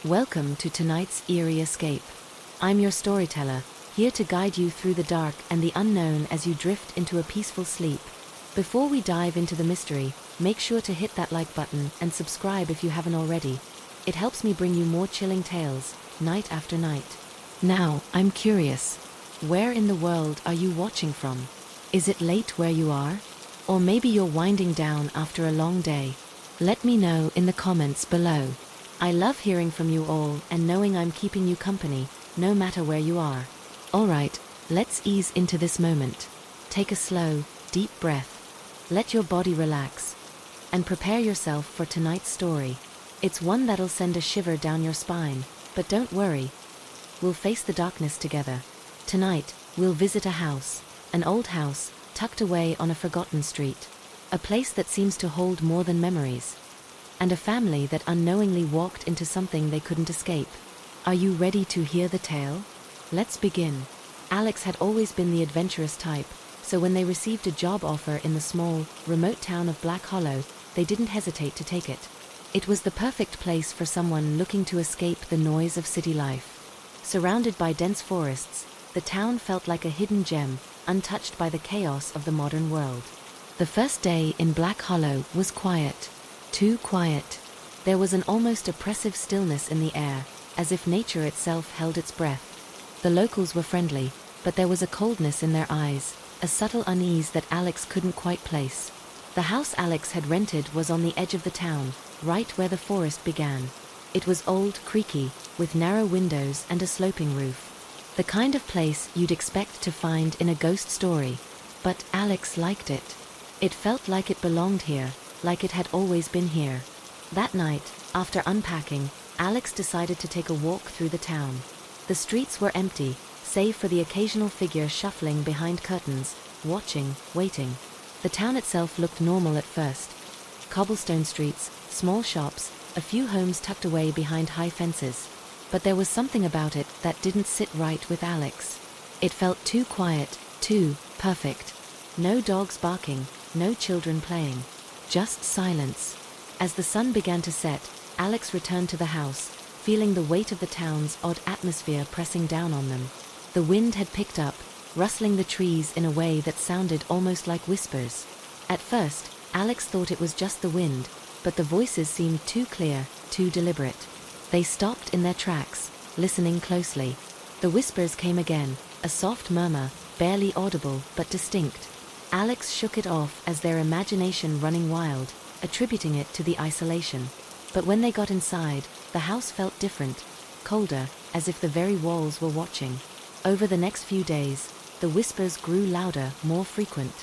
Welcome to tonight's eerie escape. I'm your storyteller, here to guide you through the dark and the unknown as you drift into a peaceful sleep. Before we dive into the mystery, make sure to hit that like button and subscribe if you haven't already. It helps me bring you more chilling tales, night after night. Now, I'm curious. Where in the world are you watching from? Is it late where you are? Or maybe you're winding down after a long day? Let me know in the comments below. I love hearing from you all and knowing I'm keeping you company, no matter where you are. Alright, let's ease into this moment. Take a slow, deep breath. Let your body relax. And prepare yourself for tonight's story. It's one that'll send a shiver down your spine, but don't worry. We'll face the darkness together. Tonight, we'll visit a house, an old house, tucked away on a forgotten street. A place that seems to hold more than memories. And a family that unknowingly walked into something they couldn't escape. Are you ready to hear the tale? Let's begin. Alex had always been the adventurous type, so when they received a job offer in the small, remote town of Black Hollow, they didn't hesitate to take it. It was the perfect place for someone looking to escape the noise of city life. Surrounded by dense forests, the town felt like a hidden gem, untouched by the chaos of the modern world. The first day in Black Hollow was quiet. Too quiet. There was an almost oppressive stillness in the air, as if nature itself held its breath. The locals were friendly, but there was a coldness in their eyes, a subtle unease that Alex couldn't quite place. The house Alex had rented was on the edge of the town, right where the forest began. It was old, creaky, with narrow windows and a sloping roof. The kind of place you'd expect to find in a ghost story. But Alex liked it. It felt like it belonged here, like it had always been here. That night, after unpacking, Alex decided to take a walk through the town. The streets were empty, save for the occasional figure shuffling behind curtains, watching, waiting. The town itself looked normal at first. Cobblestone streets, small shops, a few homes tucked away behind high fences. But there was something about it that didn't sit right with Alex. It felt too quiet, too perfect. No dogs barking, no children playing. Just silence. As the sun began to set, Alex returned to the house, feeling the weight of the town's odd atmosphere pressing down on them. The wind had picked up, rustling the trees in a way that sounded almost like whispers. At first, Alex thought it was just the wind, but the voices seemed too clear, too deliberate. They stopped in their tracks, listening closely. The whispers came again, a soft murmur, barely audible but distinct. Alex shook it off as their imagination running wild, attributing it to the isolation. But when they got inside, the house felt different, colder, as if the very walls were watching. Over the next few days, the whispers grew louder, more frequent.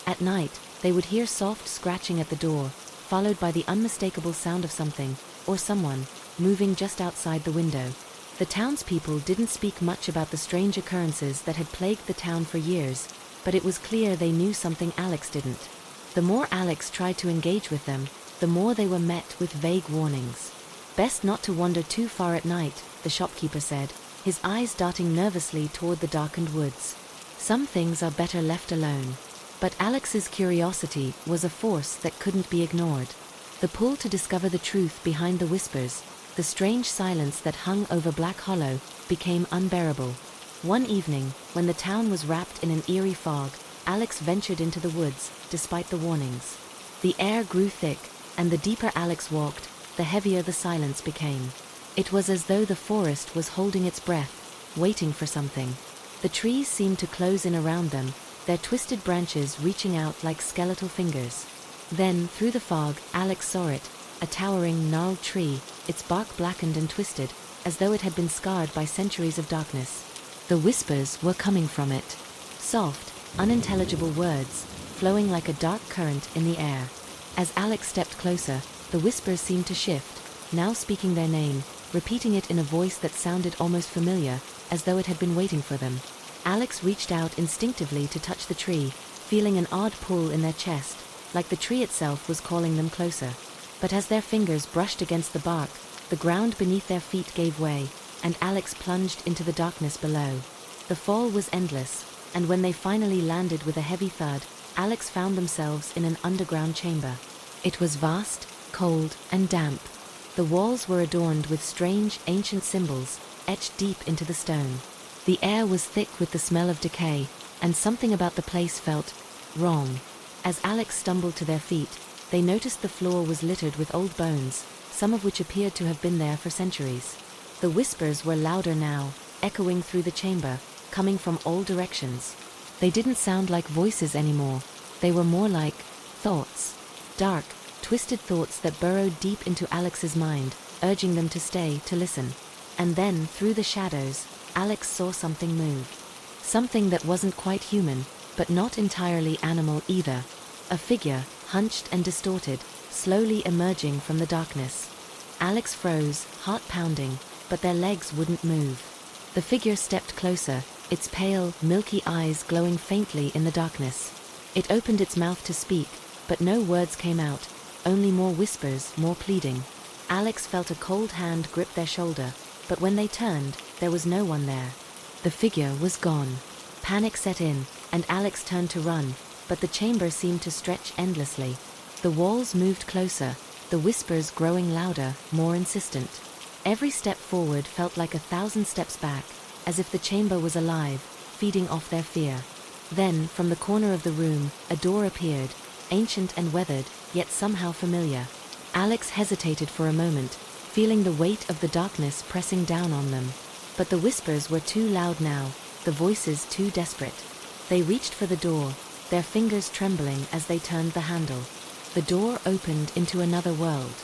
At night, they would hear soft scratching at the door, followed by the unmistakable sound of something, or someone, moving just outside the window. The townspeople didn't speak much about the strange occurrences that had plagued the town for years, but it was clear they knew something Alex didn't. The more Alex tried to engage with them, the more they were met with vague warnings. Best not to wander too far at night, the shopkeeper said, his eyes darting nervously toward the darkened woods. Some things are better left alone. But Alex's curiosity was a force that couldn't be ignored. The pull to discover the truth behind the whispers, the strange silence that hung over Black Hollow, became unbearable. One evening, when the town was wrapped in an eerie fog, Alex ventured into the woods, despite the warnings. The air grew thick, and the deeper Alex walked, the heavier the silence became. It was as though the forest was holding its breath, waiting for something. The trees seemed to close in around them, their twisted branches reaching out like skeletal fingers. Then, through the fog, Alex saw it, a towering, gnarled tree, its bark blackened and twisted, as though it had been scarred by centuries of darkness. The whispers were coming from it. Soft, unintelligible words, flowing like a dark current in the air. As Alex stepped closer, the whispers seemed to shift, now speaking their name, repeating it in a voice that sounded almost familiar, as though it had been waiting for them. Alex reached out instinctively to touch the tree, feeling an odd pull in their chest, like the tree itself was calling them closer. But as their fingers brushed against the bark, the ground beneath their feet gave way, and Alex plunged into the darkness below. The fall was endless, and when they finally landed with a heavy thud, Alex found themselves in an underground chamber. It was vast, cold, and damp. The walls were adorned with strange, ancient symbols, etched deep into the stone. The air was thick with the smell of decay, and something about the place felt wrong. As Alex stumbled to their feet, they noticed the floor was littered with old bones, some of which appeared to have been there for centuries. The whispers were louder now, echoing through the chamber, coming from all directions. They didn't sound like voices anymore. They were more like thoughts. Dark, twisted thoughts that burrowed deep into Alex's mind, urging them to stay, to listen. And then, through the shadows, Alex saw something move. Something that wasn't quite human, but not entirely animal either. A figure, hunched and distorted, slowly emerging from the darkness. Alex froze, heart pounding, but their legs wouldn't move. The figure stepped closer, its pale, milky eyes glowing faintly in the darkness. It opened its mouth to speak, but no words came out, only more whispers, more pleading. Alex felt a cold hand grip their shoulder, but when they turned, there was no one there. The figure was gone. Panic set in, and Alex turned to run, but the chamber seemed to stretch endlessly. The walls moved closer, the whispers growing louder, more insistent. Every step forward felt like 1,000 steps back, as if the chamber was alive, feeding off their fear. Then, from the corner of the room, a door appeared, ancient and weathered, yet somehow familiar. Alex hesitated for a moment, feeling the weight of the darkness pressing down on them. But the whispers were too loud now, the voices too desperate. They reached for the door, their fingers trembling as they turned the handle. The door opened into another world.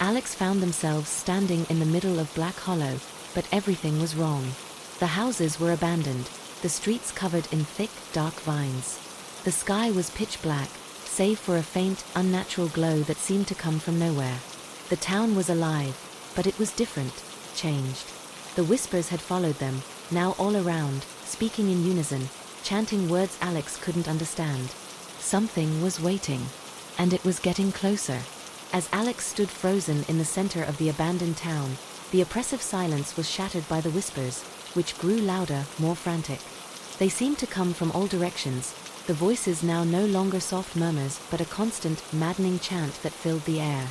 Alex found themselves standing in the middle of Black Hollow, but everything was wrong. The houses were abandoned, the streets covered in thick, dark vines. The sky was pitch black, save for a faint, unnatural glow that seemed to come from nowhere. The town was alive, but it was different, changed. The whispers had followed them, now all around, speaking in unison, chanting words Alex couldn't understand. Something was waiting, and it was getting closer. As Alex stood frozen in the center of the abandoned town, the oppressive silence was shattered by the whispers, which grew louder, more frantic. They seemed to come from all directions, the voices now no longer soft murmurs but a constant, maddening chant that filled the air.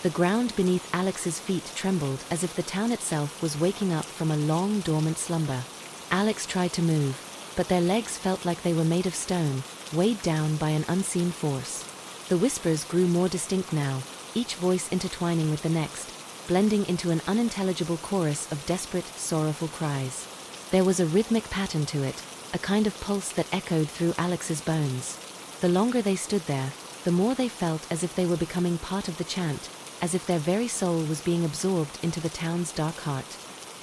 The ground beneath Alex's feet trembled as if the town itself was waking up from a long, dormant slumber. Alex tried to move, but their legs felt like they were made of stone, weighed down by an unseen force. The whispers grew more distinct now, each voice intertwining with the next, blending into an unintelligible chorus of desperate, sorrowful cries. There was a rhythmic pattern to it, a kind of pulse that echoed through Alex's bones. The longer they stood there, the more they felt as if they were becoming part of the chant, as if their very soul was being absorbed into the town's dark heart.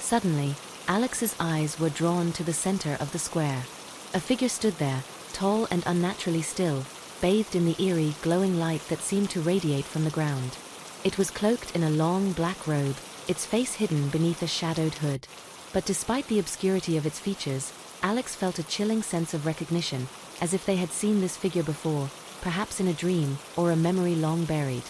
Suddenly, Alex's eyes were drawn to the center of the square. A figure stood there, tall and unnaturally still, bathed in the eerie, glowing light that seemed to radiate from the ground. It was cloaked in a long, black robe, its face hidden beneath a shadowed hood. But despite the obscurity of its features, Alex felt a chilling sense of recognition, as if they had seen this figure before, perhaps in a dream, or a memory long buried.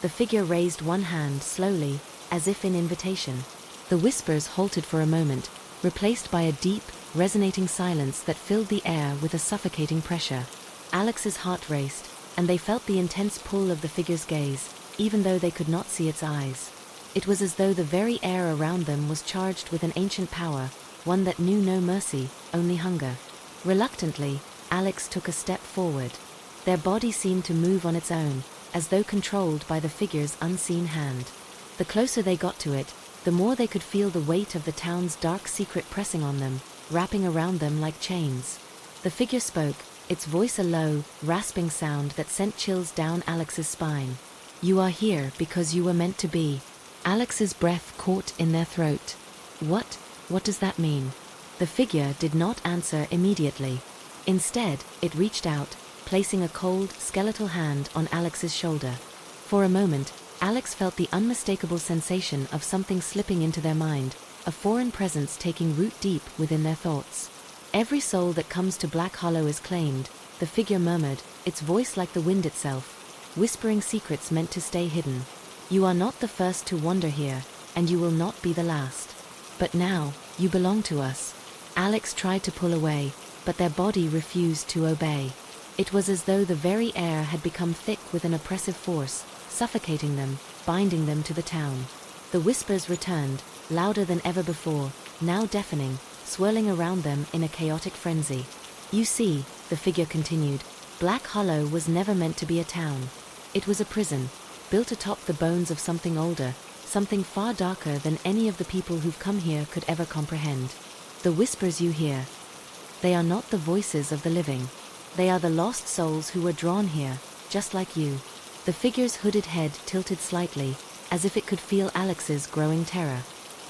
The figure raised one hand slowly, as if in invitation. The whispers halted for a moment, replaced by a deep, resonating silence that filled the air with a suffocating pressure. Alex's heart raced, and they felt the intense pull of the figure's gaze, even though they could not see its eyes. It was as though the very air around them was charged with an ancient power, one that knew no mercy, only hunger. Reluctantly, Alex took a step forward. Their body seemed to move on its own, as though controlled by the figure's unseen hand. The closer they got to it, the more they could feel the weight of the town's dark secret pressing on them, wrapping around them like chains. The figure spoke, its voice a low, rasping sound that sent chills down Alex's spine. "You are here because you were meant to be." Alex's breath caught in their throat. What does that mean?" The figure did not answer immediately. Instead, it reached out, placing a cold, skeletal hand on Alex's shoulder. For a moment, Alex felt the unmistakable sensation of something slipping into their mind, a foreign presence taking root deep within their thoughts. "Every soul that comes to Black Hollow is claimed," the figure murmured, its voice like the wind itself, whispering secrets meant to stay hidden. "You are not the first to wander here, and you will not be the last. But now, you belong to us." Alex tried to pull away, but their body refused to obey. It was as though the very air had become thick with an oppressive force, suffocating them, binding them to the town. The whispers returned, louder than ever before, now deafening, swirling around them in a chaotic frenzy. You see, the figure continued, Black Hollow was never meant to be a town. It was a prison, built atop the bones of something older, something far darker than any of the people who've come here could ever comprehend. The whispers you hear, they are not the voices of the living. They are the lost souls who were drawn here, just like you. The figure's hooded head tilted slightly, as if it could feel Alex's growing terror.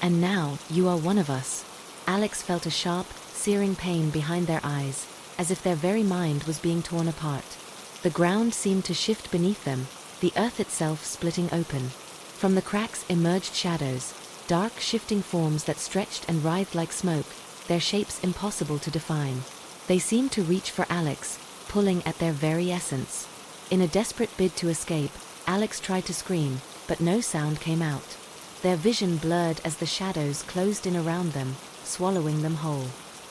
And now, you are one of us. Alex felt a sharp, searing pain behind their eyes, as if their very mind was being torn apart. The ground seemed to shift beneath them, the earth itself splitting open. From the cracks emerged shadows, dark shifting forms that stretched and writhed like smoke, their shapes impossible to define. They seemed to reach for Alex, pulling at their very essence. In a desperate bid to escape, Alex tried to scream, but no sound came out. Their vision blurred as the shadows closed in around them, swallowing them whole.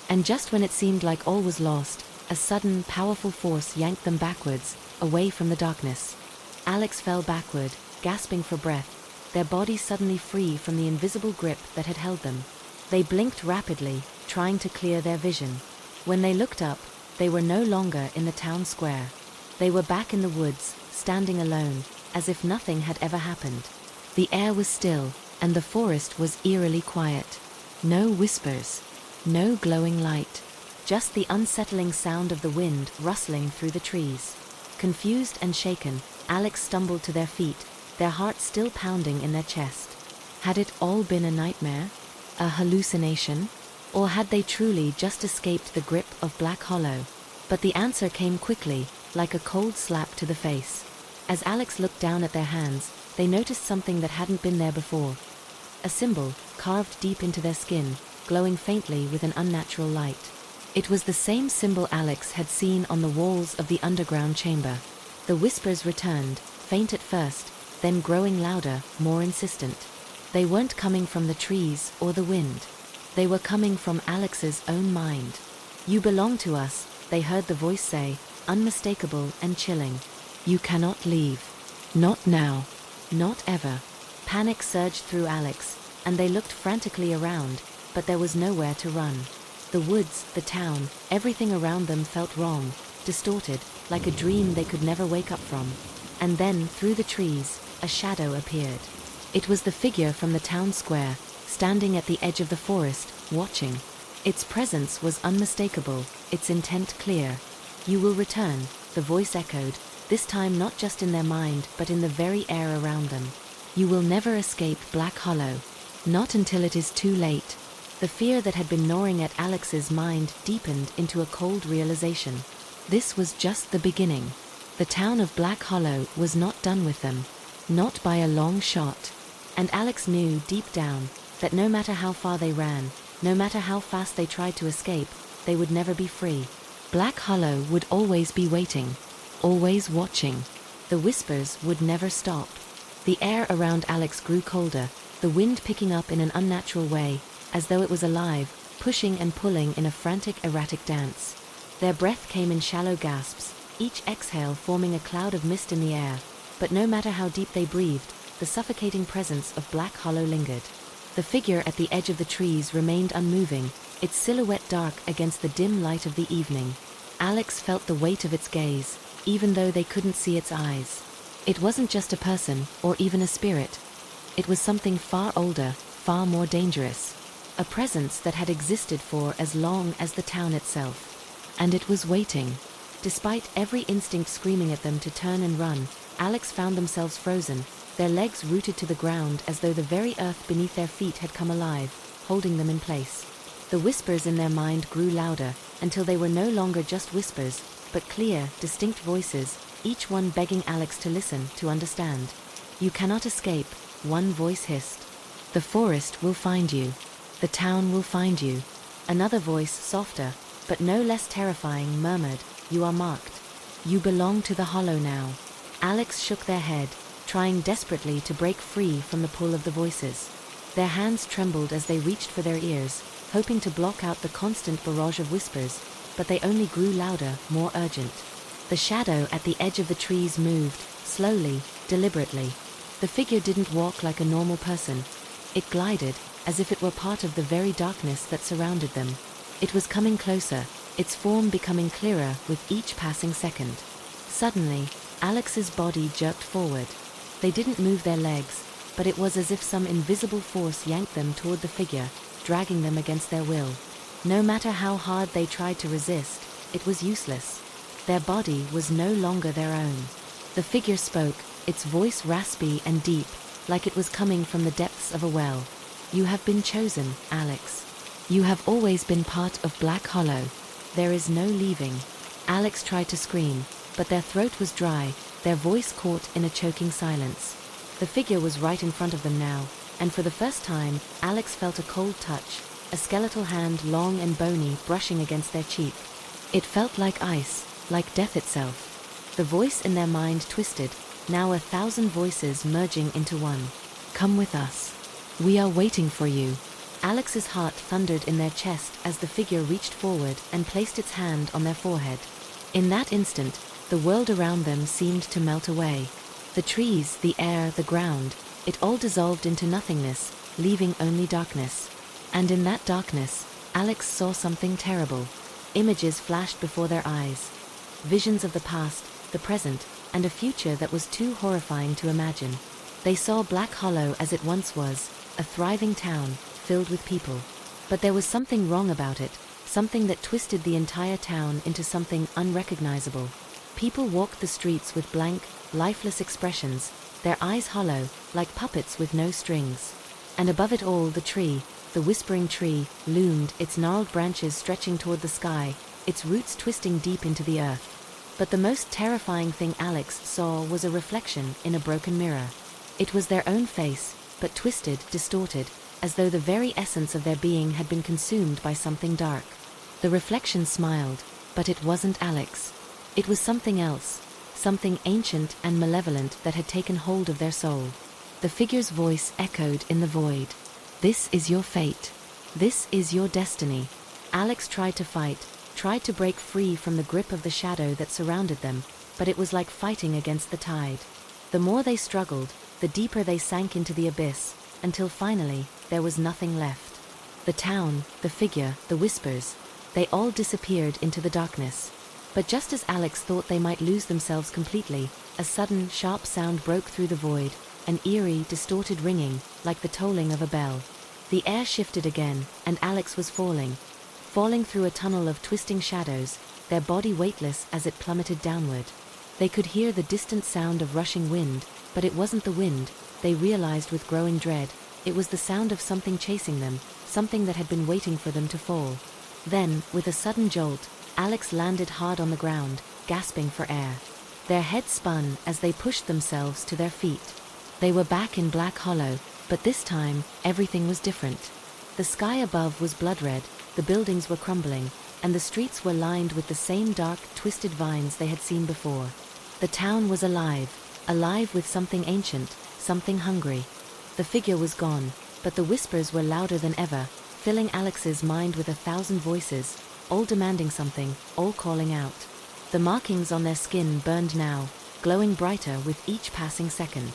And just when it seemed like all was lost, a sudden, powerful force yanked them backwards, away from the darkness. Alex fell backward, gasping for breath, their bodies suddenly free from the invisible grip that had held them. They blinked rapidly, trying to clear their vision. When they looked up, they were no longer in the town square. They were back in the woods, standing alone, as if nothing had ever happened. The air was still, and the forest was eerily quiet. No whispers, no glowing light, just the unsettling sound of the wind rustling through the trees. Confused and shaken, Alex stumbled to their feet, their hearts still pounding in their chest. Had it all been a nightmare? A hallucination? Or had they truly just escaped the grip of Black Hollow? But the answer came quickly, like a cold slap to the face. As Alex looked down at their hands, they noticed something that hadn't been there before. A symbol, carved deep into their skin, glowing faintly with an unnatural light. It was the same symbol Alex had seen on the walls of the underground chamber. The whispers returned, faint at first, then growing louder, more insistent. They weren't coming from the trees or the wind. They were coming from Alex's own mind. You belong to us, they heard the voice say, unmistakable and chilling. You cannot leave. Not now. Not ever. Panic surged through Alex, and they looked frantically around, but there was nowhere to run. The woods, the town, everything around them felt wrong, distorted, like a dream they could never wake up from. And then, through the trees, a shadow appeared. It was the figure from the town square, standing at the edge of the forest, watching. Its presence was unmistakable, its intent clear. You will return, the voice echoed, this time not just in their mind but in the very air around them. You will never escape Black Hollow. Not until it is too late. The fear that had been gnawing at Alex's mind deepened into a cold realization. This was just the beginning. The town of Black Hollow was not done with them. Not by a long shot. And Alex knew deep down that no matter how far they ran, no matter how fast they tried to escape, they would never be free. Black Hollow would always be waiting, always watching. The whispers would never stop. The air around Alex grew colder, the wind picking up in an unnatural way, as though it was alive, pushing and pulling in a frantic, erratic dance. Their breath came in shallow gasps, each exhale forming a cloud of mist in the air, but no matter how deep they breathed, the suffocating presence of Black Hollow lingered. The figure at the edge of the trees remained unmoving, its silhouette dark against the dim light of the evening. Alex felt the weight of its gaze, even though they couldn't see its eyes. It wasn't just a person, or even a spirit. It was something far older, far more dangerous. A presence that had existed for as long as the town itself. And it was waiting. Despite every instinct screaming at them to turn and run, Alex found themselves frozen, their legs rooted to the ground as though the very earth beneath their feet had come alive, holding them in place. The whispers in their mind grew louder, until they were no longer just whispers, but clear, distinct voices, each one begging Alex to listen, to understand. You cannot escape, one voice hissed. The forest will find you. The town will find you. Another voice, softer, but no less terrifying, murmured, you are marked. You belong to the hollow now. Alex shook their head, trying desperately to break free from the pull of the voices. Their hands trembled as they reached for their ears, hoping to block out the constant barrage of whispers, but they only grew louder, more urgent. The shadow at the edge of the trees moved, slowly, deliberately. The figure didn't walk like a normal person. It glided, as if it were part of the very darkness that surrounded them. It was coming closer, its form becoming clearer with each passing second. Suddenly, Alex's body jerked forward. They didn't move their legs, but it was as if some invisible force yanked them toward the figure, dragging them against their will. No matter how hard they tried to resist, it was useless. Their body was no longer their own. The figure spoke, its voice raspy and deep, like it was coming from the depths of a well. "You have been chosen, Alex. You have always been part of Black Hollow. There is no leaving." Alex tried to scream, but their throat was dry, their voice caught in a choking silence. The figure was right in front of them now, and for the first time, Alex felt a cold touch, a skeletal hand long and bony brushing against their cheek. It felt like ice, like death itself. The voice in their mind twisted, now 1,000 voices merging into one. "Come with us. We are waiting for you." Alex's heart thundered in their chest as the figure reached forward and placed its hand on their forehead. In that instant, the world around them seemed to melt away. The trees, the air, the ground, it all dissolved into nothingness, leaving only darkness. And in that darkness, Alex saw something terrible. Images flashed before their eyes. Visions of the past, the present, and a future that was too horrifying to imagine. They saw Black Hollow as it once was, a thriving town, filled with people. But there was something wrong about it, something that twisted the entire town into something unrecognizable. People walked the streets with blank, lifeless expressions, their eyes hollow, like puppets with no strings. And above it all, the tree, the whispering tree, loomed, its gnarled branches stretching toward the sky, its roots twisting deep into the earth. But the most terrifying thing Alex saw was a reflection in a broken mirror. It was their own face, but twisted, distorted, as though the very essence of their being had been consumed by something dark. The reflection smiled, but it wasn't Alex. It was something else, something ancient and malevolent that had taken hold of their soul. The figure's voice echoed in the void. "This is your fate. This is your destiny." Alex tried to fight, tried to break free from the grip of the shadow that surrounded them, but it was like fighting against the tide. The more they struggled, the deeper they sank into the abyss, until finally, there was nothing left. The town, the figure, the whispers, they all disappeared into the darkness. But just as Alex thought they might lose themselves completely, a sudden, sharp sound broke through the void, an eerie, distorted ringing, like the tolling of a bell. The air shifted again, and Alex was falling through a tunnel of twisting shadows, their body weightless as it plummeted downward. They could hear the distant sound of rushing wind, but it wasn't the wind, they realized with growing dread. It was the sound of something chasing them, something that had been waiting for them to fall. Then, with a sudden jolt, Alex landed hard on the ground, gasping for air. Their heads spun as they pushed themselves to their feet. They were back in Black Hollow, but this time, everything was different. The sky above was blood red, the buildings were crumbling, and the streets were lined with the same dark, twisted vines they had seen before. The town was alive with something ancient, something hungry. The figure was gone, but the whispers were louder than ever, filling Alex's mind with 1,000 voices, all demanding something, all calling out. The markings on their skin burned now, glowing brighter with each passing second.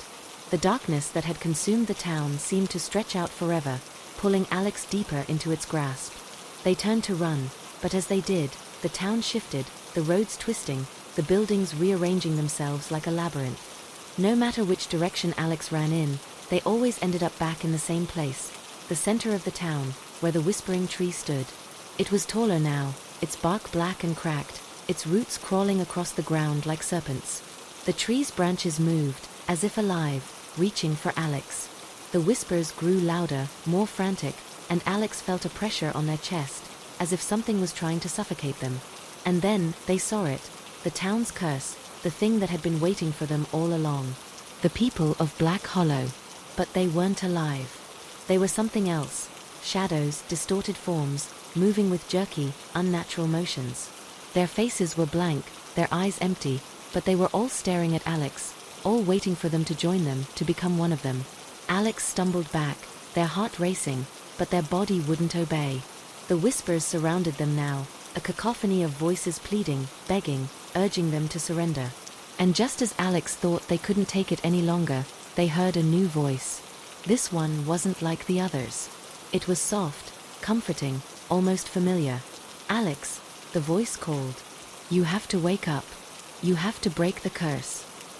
The darkness that had consumed the town seemed to stretch out forever, pulling Alex deeper into its grasp. They turned to run, but as they did, the town shifted, the roads twisting, the buildings rearranging themselves like a labyrinth. No matter which direction Alex ran in, they always ended up back in the same place, the center of the town, where the whispering tree stood. It was taller now, its bark black and cracked, its roots crawling across the ground like serpents. The tree's branches moved, as if alive, reaching for Alex. The whispers grew louder, more frantic, and Alex felt a pressure on their chest, as if something was trying to suffocate them. And then, they saw it, the town's curse, the thing that had been waiting for them all along. The people of Black Hollow. But they weren't alive. They were something else. Shadows, distorted forms, moving with jerky, unnatural motions. Their faces were blank, their eyes empty, but they were all staring at Alex, all waiting for them to join them, to become one of them. Alex stumbled back, their heart racing, but their body wouldn't obey. The whispers surrounded them now, a cacophony of voices pleading, begging, urging them to surrender. And just as Alex thought they couldn't take it any longer, they heard a new voice. This one wasn't like the others. It was soft, comforting, almost familiar. "Alex," the voice called. "You have to wake up. You have to break the curse."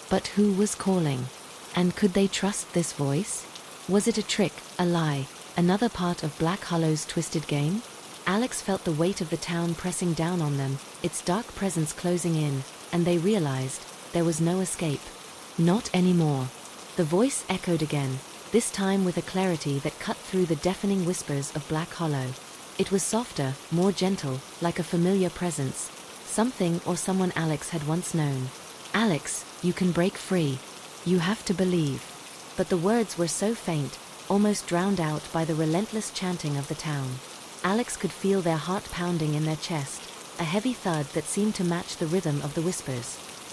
But who was calling? And could they trust this voice? Was it a trick, a lie, another part of Black Hollow's twisted game? Alex felt the weight of the town pressing down on them, its dark presence closing in, and they realized there was no escape. Not anymore. The voice echoed again, this time with a clarity that cut through the deafening whispers of Black Hollow. It was softer, more gentle, like a familiar presence, something or someone Alex had once known. "Alex, you can break free. You have to believe." But the words were so faint, almost drowned out by the relentless chanting of the town. Alex could feel their heart pounding in their chest, a heavy thud that seemed to match the rhythm of the whispers.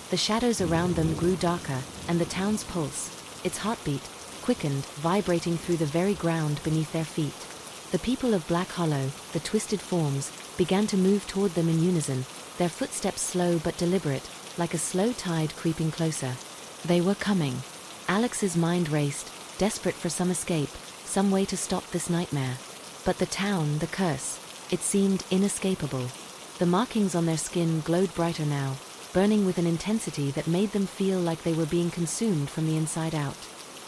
The shadows around them grew darker, and the town's pulse, its heartbeat, quickened, vibrating through the very ground beneath their feet. The people of Black Hollow, the twisted forms, began to move toward them in unison, their footsteps slow but deliberate, like a slow tide creeping closer. They were coming. Alex's mind raced, desperate for some escape, some way to stop this nightmare. But the town, the curse, it seemed inescapable. The markings on their skin glowed brighter now, burning with an intensity that made them feel like they were being consumed from the inside out.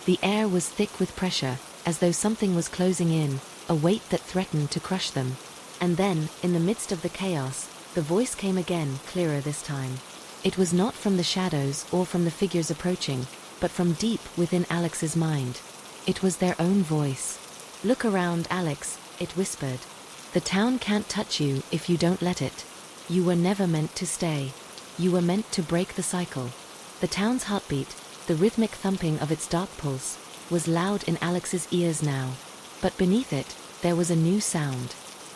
The air was thick with pressure, as though something was closing in, a weight that threatened to crush them. And then, in the midst of the chaos, the voice came again, clearer this time. It was not from the shadows or from the figures approaching, but from deep within Alex's mind. It was their own voice. "Look around, Alex," it whispered. "The town can't touch you if you don't let it. You were never meant to stay. You were meant to break the cycle." The town's heartbeat, the rhythmic thumping of its dark pulse, was loud in Alex's ears now. But beneath it, there was a new sound.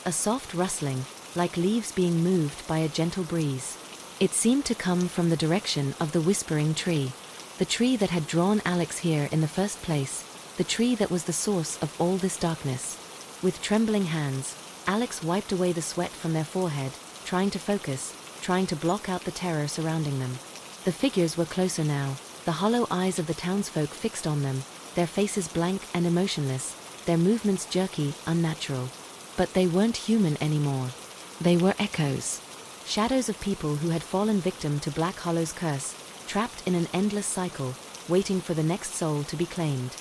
A soft rustling, like leaves being moved by a gentle breeze. It seemed to come from the direction of the whispering tree. The tree that had drawn Alex here in the first place, the tree that was the source of all this darkness. With trembling hands, Alex wiped away the sweat from their forehead, trying to focus, trying to block out the terror surrounding them. The figures were closer now, the hollow eyes of the townsfolk fixed on them, their faces blank and emotionless, their movements jerky, unnatural. But they weren't human anymore. They were echoes. Shadows of people who had fallen victim to Black Hollow's curse, trapped in an endless cycle, waiting for the next soul to be claimed.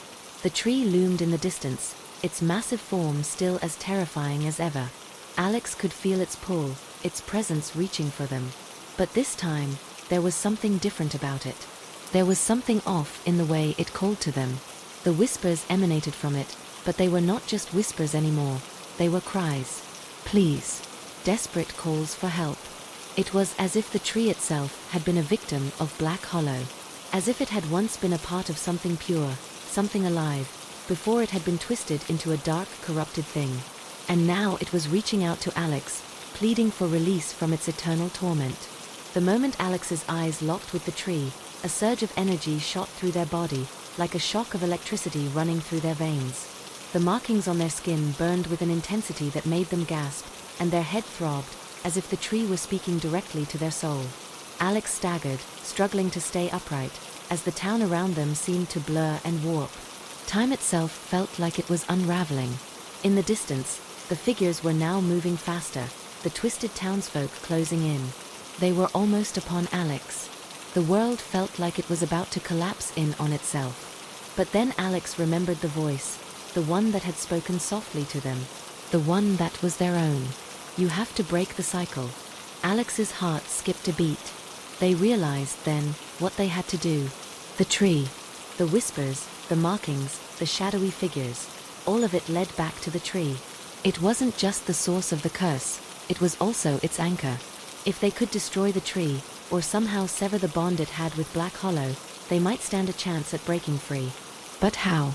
The tree loomed in the distance, its massive form still as terrifying as ever. Alex could feel its pull, its presence reaching for them. But this time, there was something different about it. There was something off in the way it called to them. The whispers emanated from it, but they were not just whispers anymore. They were cries. Pleas. Desperate calls for help. It was as if the tree itself had been a victim of Black Hollow. As if it had once been a part of something pure, something alive, before it had been twisted into a dark, corrupted thing. And now it was reaching out to Alex, pleading for release from its eternal torment. The moment Alex's eyes locked with the tree, a surge of energy shot through their body, like a shock of electricity running through their veins. The markings on their skin burned with an intensity that made them gasp, and their head throbbed, as if the tree were speaking directly to their soul. Alex staggered, struggling to stay upright, as the town around them seemed to blur and warp. Time itself felt like it was unraveling. In the distance, the figures were now moving faster, the twisted townsfolk closing in. They were almost upon Alex. The world felt like it was about to collapse in on itself. But then Alex remembered the voice, the one that had spoken softly to them, the one that was their own. You have to break the cycle. Alex's heart skipped a beat. They realized then what they had to do. The tree, the whispers, the markings, the shadowy figures, all of it led back to the tree. It wasn't just the source of the curse, it was also its anchor. If they could destroy the tree, or somehow sever the bond it had with Black Hollow, they might stand a chance at breaking free. But how?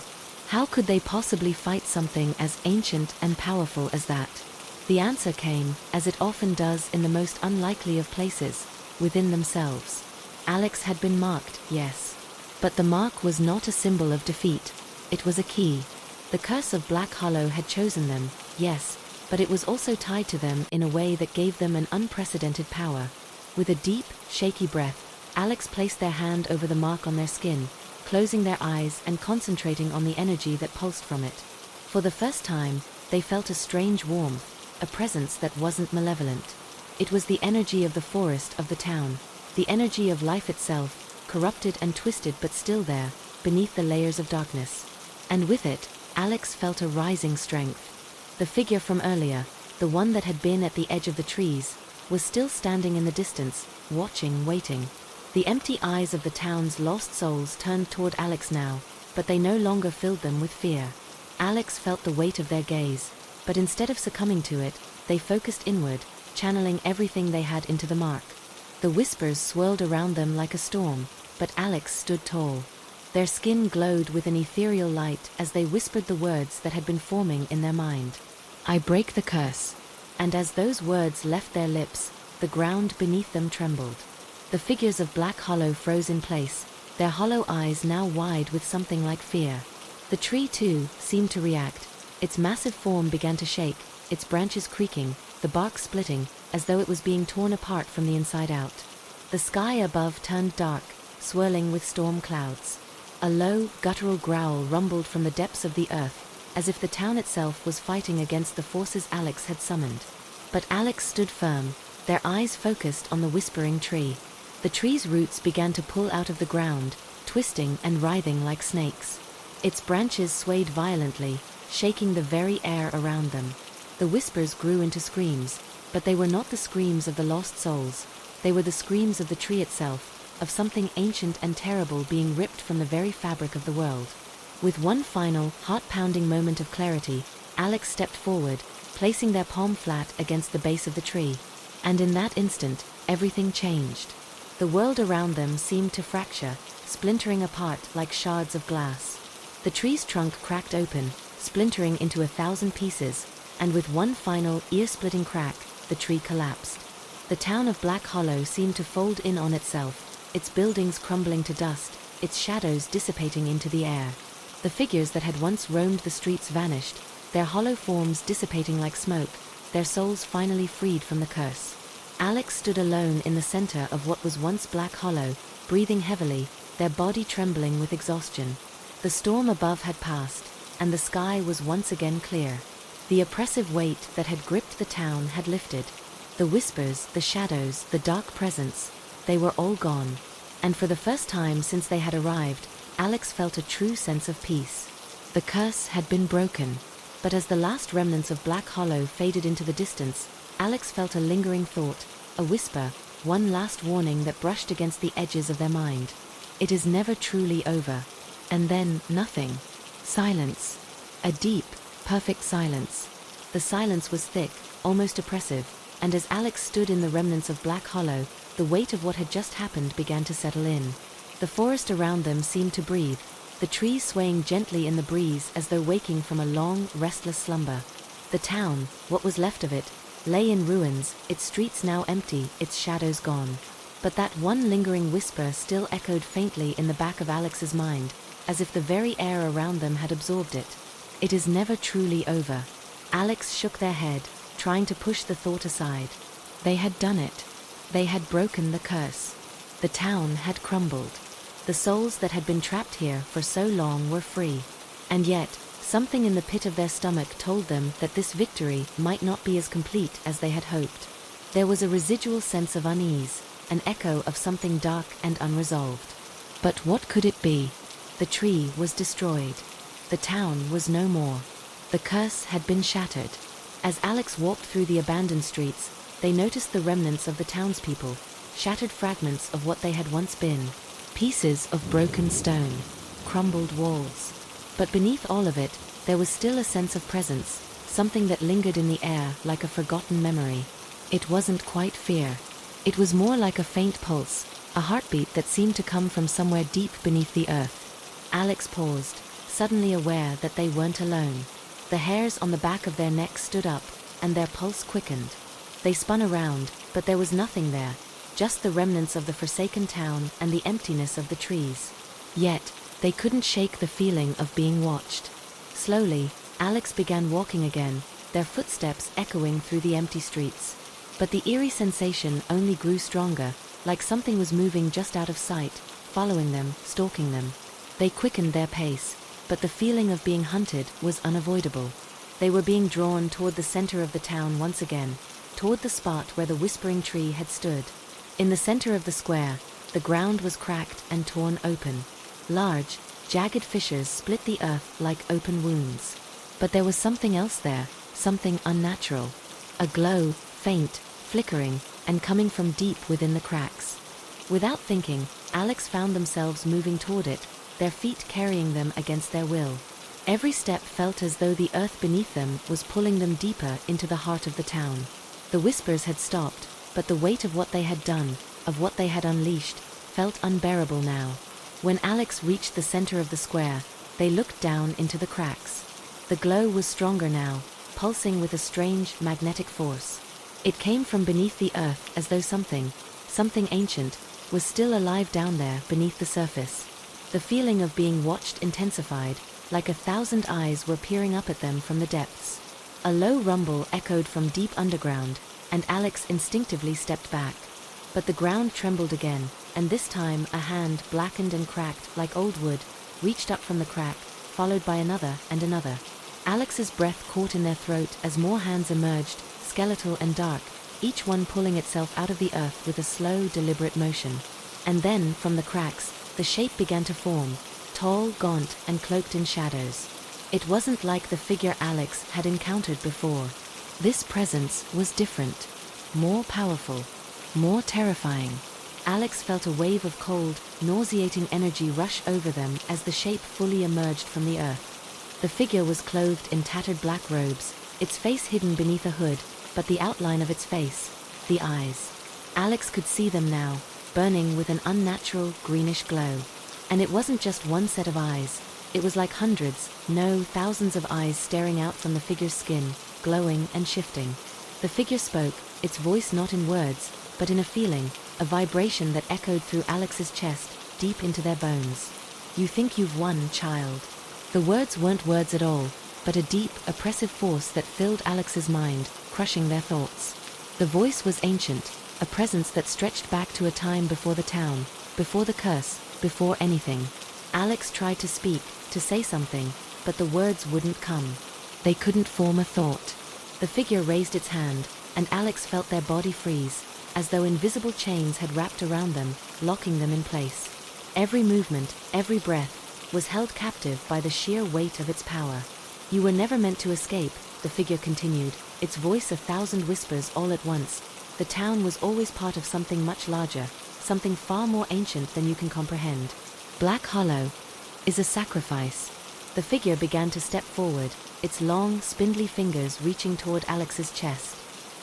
How could they possibly fight something as ancient and powerful as that? The answer came, as it often does in the most unlikely of places, within themselves. Alex had been marked, yes. But the mark was not a symbol of defeat. It was a key. The curse of Black Hollow had chosen them, yes, but it was also tied to them in a way that gave them an unprecedented power. With a deep, shaky breath, Alex placed their hand over the mark on their skin, closing their eyes and concentrating on the energy that pulsed from it. For the first time, they felt a strange warmth, a presence that wasn't malevolent. It was the energy of the forest of the town, the energy of life itself, corrupted and twisted but still there, beneath the layers of darkness. And with it, Alex felt a rising strength. The figure from earlier, the one that had been at the edge of the trees, was still standing in the distance, watching, waiting. The empty eyes of the town's lost souls turned toward Alex now, but they no longer filled them with fear. Alex felt the weight of their gaze, but instead of succumbing to it, they focused inward, channeling everything they had into the mark. The whispers swirled around them like a storm, but Alex stood tall. Their skin glowed with an ethereal light as they whispered the words that had been forming in their mind. "I break the curse." And as those words left their lips, the ground beneath them trembled. The figures of Black Hollow froze in place, their hollow eyes now wide with something like fear. The tree, too, seemed to react. Its massive form began to shake, its branches creaking, the bark splitting, as though it was being torn apart from the inside out. The sky above turned dark, swirling with storm clouds. A low, guttural growl rumbled from the depths of the earth, as if the town itself was fighting against the forces Alex had summoned. But Alex stood firm, their eyes focused on the whispering tree. The tree's roots began to pull out of the ground, twisting and writhing like snakes. Its branches swayed violently, shaking the very air around them. The whispers grew into screams, but they were not the screams of the lost souls. They were the screams of the tree itself, of something ancient and terrible being ripped from the very fabric of the world. With one final, heart-pounding moment of clarity, Alex stepped forward, placing their palm flat against the base of the tree. And in that instant, everything changed. The world around them seemed to fracture, splintering apart like shards of glass. The tree's trunk cracked open, splintering into 1,000 pieces, and with one final, ear-splitting crack, the tree collapsed. The town of Black Hollow seemed to fold in on itself, its buildings crumbling to dust, its shadows dissipating into the air. The figures that had once roamed the streets vanished, their hollow forms dissipating like smoke, their souls finally freed from the curse. Alex stood alone in the center of what was once Black Hollow, breathing heavily, their body trembling with exhaustion. The storm above had passed, and the sky was once again clear. The oppressive weight that had gripped the town had lifted. The whispers, the shadows, the dark presence, they were all gone. And for the first time since they had arrived, Alex felt a true sense of peace. The curse had been broken. But as the last remnants of Black Hollow faded into the distance, Alex felt a lingering thought, a whisper, one last warning that brushed against the edges of their mind. It is never truly over. And then, nothing. Silence. A deep, perfect silence. The silence was thick, almost oppressive, and as Alex stood in the remnants of Black Hollow, the weight of what had just happened began to settle in. The forest around them seemed to breathe, the trees swaying gently in the breeze as though waking from a long, restless slumber. The town, what was left of it, lay in ruins, its streets now empty, its shadows gone. But that one lingering whisper still echoed faintly in the back of Alex's mind, as if the very air around them had absorbed it. It is never truly over. Alex shook their head, trying to push the thought aside. They had done it. They had broken the curse. The town had crumbled. The souls that had been trapped here for so long were free. And yet, something in the pit of their stomach told them that this victory might not be as complete as they had hoped. There was a residual sense of unease, an echo of something dark and unresolved. But what could it be? The tree was destroyed. The town was no more. The curse had been shattered. As Alex walked through the abandoned streets, they noticed the remnants of the townspeople, shattered fragments of what they had once been. Pieces of broken stone, crumbled walls. But beneath all of it, there was still a sense of presence, something that lingered in the air like a forgotten memory. It wasn't quite fear. It was more like a faint pulse, a heartbeat that seemed to come from somewhere deep beneath the earth. Alex paused, suddenly aware that they weren't alone. The hairs on the back of their necks stood up, and their pulse quickened. They spun around, but there was nothing there, just the remnants of the forsaken town and the emptiness of the trees. Yet, they couldn't shake the feeling of being watched. Slowly, Alex began walking again, their footsteps echoing through the empty streets. But the eerie sensation only grew stronger, like something was moving just out of sight, following them, stalking them. They quickened their pace, but the feeling of being hunted was unavoidable. They were being drawn toward the center of the town once again, toward the spot where the whispering tree had stood. In the center of the square, the ground was cracked and torn open. Large, jagged fissures split the earth like open wounds. But there was something else there, something unnatural. A glow, faint, flickering, and coming from deep within the cracks. Without thinking, Alex found themselves moving toward it, their feet carrying them against their will. Every step felt as though the earth beneath them was pulling them deeper into the heart of the town. The whispers had stopped, but the weight of what they had done, of what they had unleashed, felt unbearable now. When Alex reached the center of the square, they looked down into the cracks. The glow was stronger now, pulsing with a strange, magnetic force. It came from beneath the earth as though something ancient, was still alive down there beneath the surface. The feeling of being watched intensified, like 1,000 eyes were peering up at them from the depths. A low rumble echoed from deep underground, and Alex instinctively stepped back. But the ground trembled again, and this time a hand, blackened and cracked like old wood, reached up from the crack, followed by another and another. Alex's breath caught in their throat as more hands emerged, skeletal and dark, each one pulling itself out of the earth with a slow, deliberate motion. And then, from the cracks, the shape began to form, tall, gaunt, and cloaked in shadows. It wasn't like the figure Alex had encountered before. This presence was different, more powerful, more terrifying. Alex felt a wave of cold, nauseating energy rush over them as the shape fully emerged from the earth. The figure was clothed in tattered black robes, its face hidden beneath a hood, but the outline of its face, the eyes. Alex could see them now, burning with an unnatural, greenish glow. And it wasn't just one set of eyes. It was like hundreds, no, thousands of eyes staring out from the figure's skin, glowing and shifting. The figure spoke, its voice not in words, but in a feeling, a vibration that echoed through Alex's chest, deep into their bones. "You think you've won, child." The words weren't words at all, but a deep, oppressive force that filled Alex's mind, crushing their thoughts. The voice was ancient, a presence that stretched back to a time before the town, before the curse, before anything. Alex tried to speak, to say something, but the words wouldn't come. They couldn't form a thought. The figure raised its hand, and Alex felt their body freeze, as though invisible chains had wrapped around them, locking them in place. Every movement, every breath, was held captive by the sheer weight of its power. "You were never meant to escape," the figure continued, its voice 1,000 whispers all at once. "The town was always part of something much larger, something far more ancient than you can comprehend. Black Hollow is a sacrifice." The figure began to step forward, its long, spindly fingers reaching toward Alex's chest.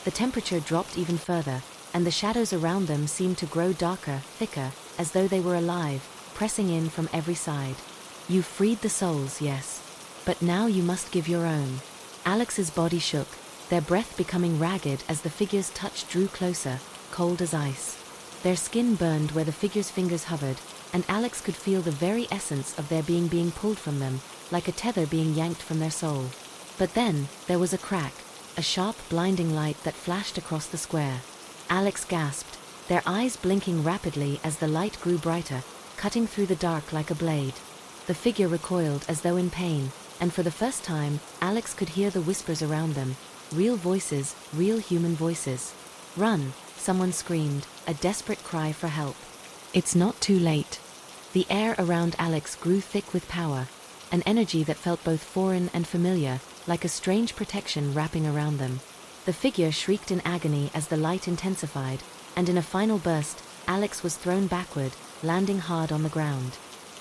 The temperature dropped even further, and the shadows around them seemed to grow darker, thicker, as though they were alive, pressing in from every side. "You've freed the souls, yes. But now you must give your own." Alex's body shook, their breath becoming ragged as the figure's touch drew closer, cold as ice. Their skin burned where the figure's fingers hovered, and Alex could feel the very essence of their being pulled from them, like a tether being yanked from their soul. But then, there was a crack, a sharp, blinding light that flashed across the square. Alex gasped, their eyes blinking rapidly as the light grew brighter, cutting through the dark like a blade. The figure recoiled as though in pain, and for the first time, Alex could hear the whispers around them, real voices, real human voices. "Run!" someone screamed, a desperate cry for help. "It's not too late." The air around Alex grew thick with power, an energy that felt both foreign and familiar, like a strange protection wrapping around them. The figure shrieked in agony as the light intensified, and in a final burst, Alex was thrown backward, landing hard on the ground.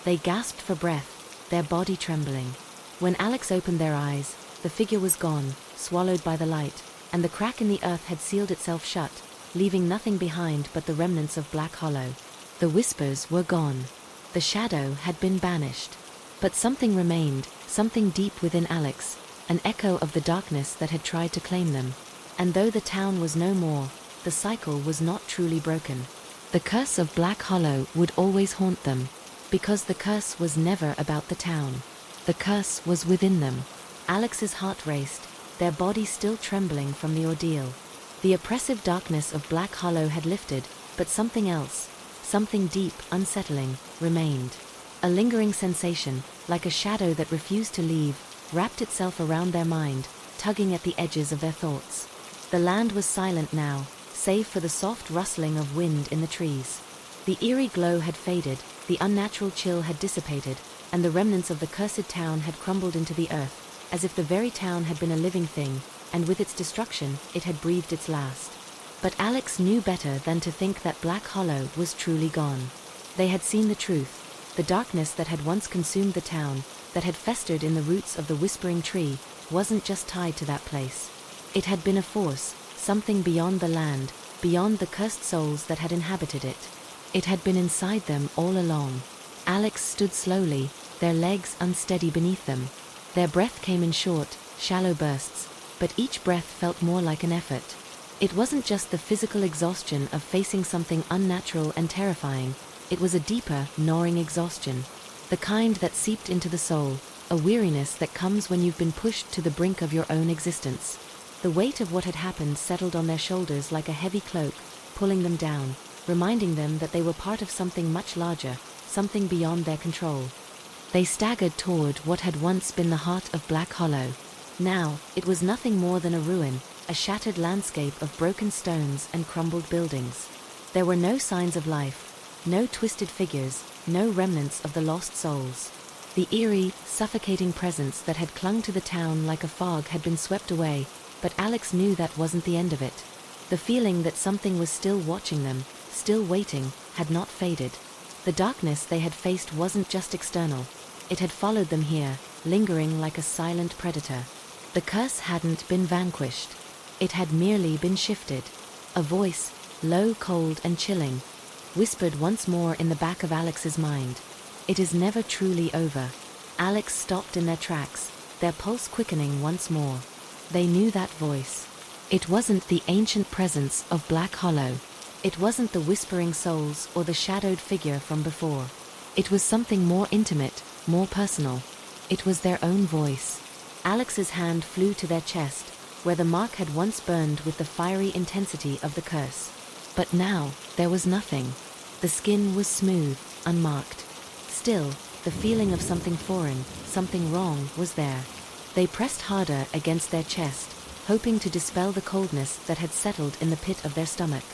They gasped for breath, their body trembling. When Alex opened their eyes, the figure was gone, swallowed by the light, and the crack in the earth had sealed itself shut, leaving nothing behind but the remnants of Black Hollow. The whispers were gone. The shadow had been banished. But something remained, something deep within Alex, an echo of the darkness that had tried to claim them. And though the town was no more, the cycle was not truly broken. The curse of Black Hollow would always haunt them, because the curse was never about the town. The curse was within them. Alex's heart raced, their body still trembling from the ordeal. The oppressive darkness of Black Hollow had lifted, but something else, something deep, unsettling, remained. A lingering sensation, like a shadow that refused to leave, wrapped itself around their mind, tugging at the edges of their thoughts. The land was silent now, save for the soft rustling of wind in the trees. The eerie glow had faded, the unnatural chill had dissipated, and the remnants of the cursed town had crumbled into the earth, as if the very town had been a living thing, and with its destruction, it had breathed its last. But Alex knew better than to think that Black Hollow was truly gone. They had seen the truth. The darkness that had once consumed the town, that had festered in the roots of the whispering tree, wasn't just tied to that place. It had been a force, something beyond the land, beyond the cursed souls that had inhabited it. It had been inside them all along. Alex stood slowly, their legs unsteady beneath them. Their breath came in short, shallow bursts, but each breath felt more like an effort. It wasn't just the physical exhaustion of facing something unnatural and terrifying. It was a deeper, gnawing exhaustion. The kind that seeped into the soul, a weariness that comes when you've been pushed to the brink of your own existence. The weight of what had happened settled on their shoulders like a heavy cloak, pulling them down, reminding them that they were part of something much larger, something beyond their control. They staggered toward what had once been the heart of Black Hollow. Now, it was nothing more than a ruin, a shattered landscape of broken stones and crumbled buildings. There were no signs of life. No twisted figures, no remnants of the lost souls. The eerie, suffocating presence that had clung to the town like a fog had been swept away, but Alex knew that wasn't the end of it. The feeling that something was still watching them, still waiting, had not faded. The darkness they had faced wasn't just external. It had followed them here, lingering like a silent predator. The curse hadn't been vanquished. It had merely been shifted. A voice, low, cold, and chilling, whispered once more in the back of Alex's mind. It is never truly over. Alex stopped in their tracks, their pulse quickening once more. They knew that voice. It wasn't the ancient presence of Black Hollow. It wasn't the whispering souls or the shadowed figure from before. It was something more intimate, more personal. It was their own voice. Alex's hand flew to their chest, where the mark had once burned with the fiery intensity of the curse. But now, there was nothing. The skin was smooth, unmarked. Still, the feeling of something foreign, something wrong, was there. They pressed harder against their chest, hoping to dispel the coldness that had settled in the pit of their stomach.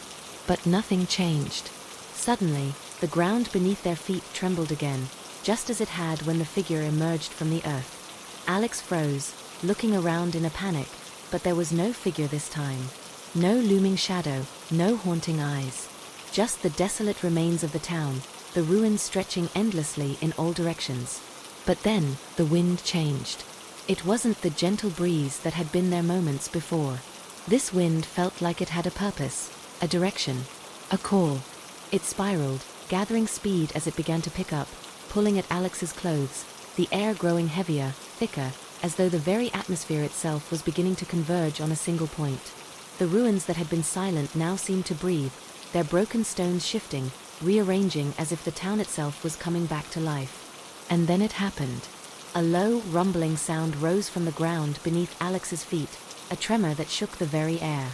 But nothing changed. Suddenly, the ground beneath their feet trembled again, just as it had when the figure emerged from the earth. Alex froze, looking around in a panic, but there was no figure this time. No looming shadow, no haunting eyes. Just the desolate remains of the town, the ruins stretching endlessly in all directions. But then, the wind changed. It wasn't the gentle breeze that had been there moments before. This wind felt like it had a purpose, a direction, a call. It spiraled, gathering speed as it began to pick up, pulling at Alex's clothes, the air growing heavier, thicker, as though the very atmosphere itself was beginning to converge on a single point. The ruins that had been silent now seemed to breathe, their broken stones shifting, rearranging as if the town itself was coming back to life. And then it happened. A low, rumbling sound rose from the ground beneath Alex's feet, a tremor that shook the very air.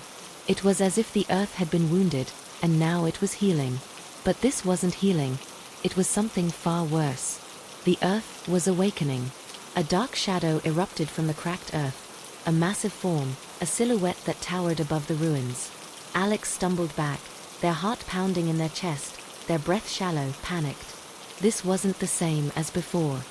It was as if the earth had been wounded, and now it was healing. But this wasn't healing. It was something far worse. The earth was awakening. A dark shadow erupted from the cracked earth, a massive form, a silhouette that towered above the ruins. Alex stumbled back, their heart pounding in their chest, their breath shallow, panicked. This wasn't the same as before.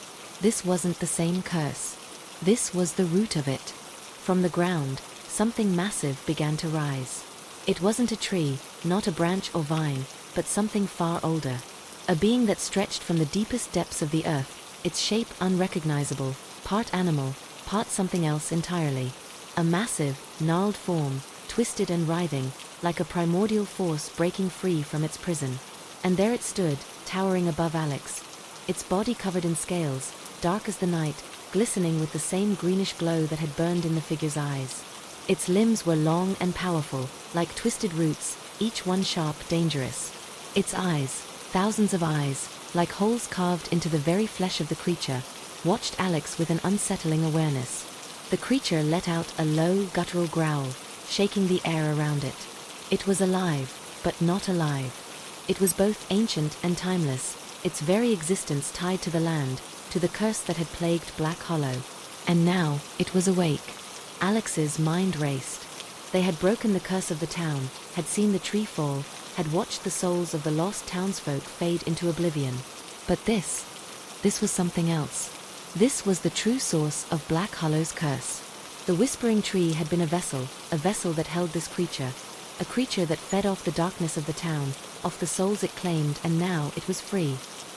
This wasn't the same curse. This was the root of it. From the ground, something massive began to rise. It wasn't a tree, not a branch or vine, but something far older. A being that stretched from the deepest depths of the earth, its shape unrecognizable, part animal, part something else entirely. A massive, gnarled form, twisted and writhing, like a primordial force breaking free from its prison. And there it stood, towering above Alex. Its body covered in scales, dark as the night, glistening with the same greenish glow that had burned in the figure's eyes. Its limbs were long and powerful, like twisted roots, each one sharp, dangerous. Its eyes, thousands of eyes, like holes carved into the very flesh of the creature, watched Alex with an unsettling awareness. The creature let out a low, guttural growl, shaking the air around it. It was alive, but not alive. It was both ancient and timeless, its very existence tied to the land, to the curse that had plagued Black Hollow. And now, it was awake. Alex's mind raced. They had broken the curse of the town, had seen the tree fall, had watched the souls of the lost townsfolk fade into oblivion. But this was something else. This was the true source of Black Hollow's curse. The whispering tree had been a vessel that held this creature, a creature that fed off the darkness of the town, off the souls it claimed, and now it was free.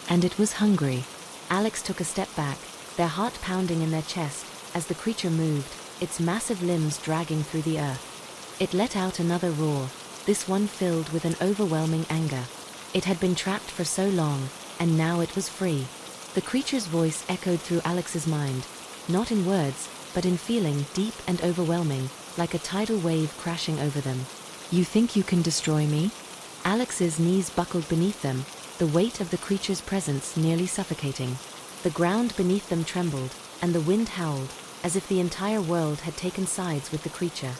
And it was hungry. Alex took a step back, their heart pounding in their chest, as the creature moved, its massive limbs dragging through the earth. It let out another roar, this one filled with an overwhelming anger. It had been trapped for so long, and now it was free. The creature's voice echoed through Alex's mind, not in words, but in feeling, deep and overwhelming, like a tidal wave crashing over them. You think you can destroy me? Alex's knees buckled beneath them, the weight of the creature's presence nearly suffocating. The ground beneath them trembled, and the wind howled, as if the entire world had taken sides with the creature.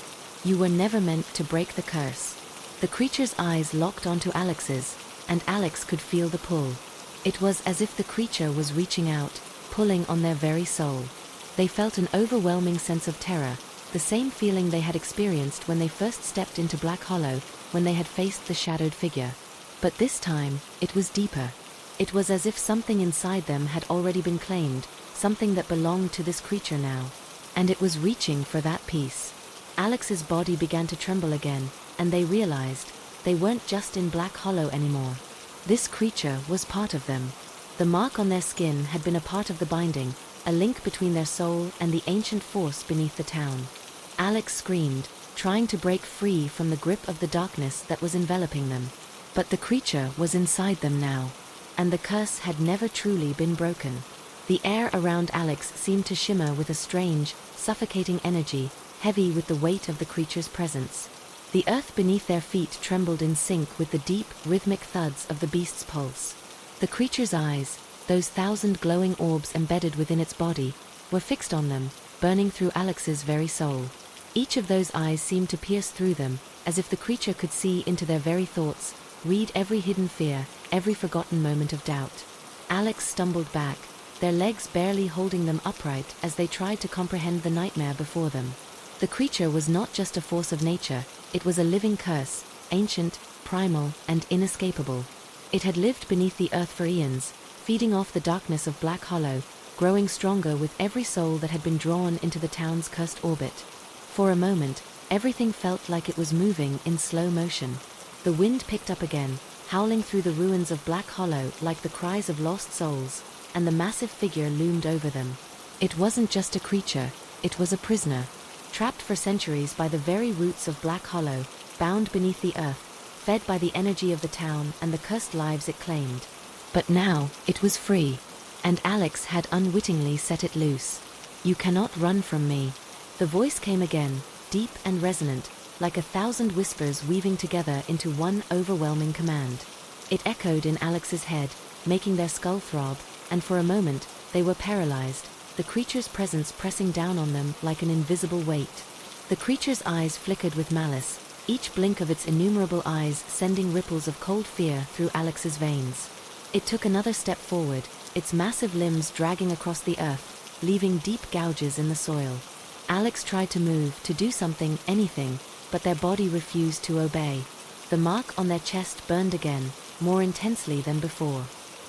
You were never meant to break the curse. The creature's eyes locked onto Alex's, and Alex could feel the pull. It was as if the creature was reaching out, pulling on their very soul. They felt an overwhelming sense of terror, the same feeling they had experienced when they first stepped into Black Hollow, when they had faced the shadowed figure. But this time, it was deeper. It was as if something inside them had already been claimed, something that belonged to this creature now. And it was reaching for that piece. Alex's body began to tremble again, and they realized they weren't just in Black Hollow anymore. This creature was part of them. The mark on their skin had been a part of the binding, a link between their soul and the ancient force beneath the town. Alex screamed, trying to break free from the grip of the darkness that was enveloping them. But the creature was inside them now, and the curse had never truly been broken. The air around Alex seemed to shimmer with a strange, suffocating energy, heavy with the weight of the creature's presence. The earth beneath their feet trembled in sync with the deep, rhythmic thuds of the beast's pulse. The creature's eyes, those 1,000 glowing orbs embedded within its body, were fixed on them, burning through Alex's very soul. Each of those eyes seemed to pierce through them, as if the creature could see into their very thoughts, read every hidden fear, every forgotten moment of doubt. Alex stumbled back, their legs barely holding them upright as they tried to comprehend the nightmare before them. The creature was not just a force of nature, it was a living curse, ancient, primal, and inescapable. It had lived beneath the earth for eons, feeding off the darkness of Black Hollow, growing stronger with every soul that had been drawn into the town's cursed orbit. For a moment, everything felt like it was moving in slow motion. The wind picked up again, howling through the ruins of Black Hollow like the cries of lost souls, and the massive figure loomed over them. It wasn't just a creature, it was a prisoner, trapped for centuries by the very roots of Black Hollow, bound beneath the earth, fed by the energy of the town and the cursed lives it claimed. But now, it was free, and Alex had unwittingly set it loose. You cannot run from me. The voice came again, deep and resonant, like 1,000 whispers weaving together into one overwhelming command. It echoed in Alex's head, making their skull throb, and for a moment, they were paralyzed, the creature's presence pressing down on them like an invisible weight. The creature's eyes flickered with malice, each blink of its innumerable eyes sending ripples of cold fear through Alex's veins. It took another step forward, its massive limbs dragging across the earth, leaving deep gouges in the soil. Alex tried to move, to do something, anything, but their body refused to obey. The mark on their chest burned again, more intensely than before.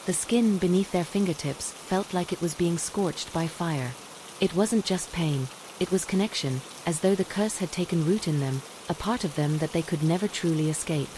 The skin beneath their fingertips felt like it was being scorched by fire. It wasn't just pain, it was connection, as though the curse had taken root in them, a part of them that they could never truly escape.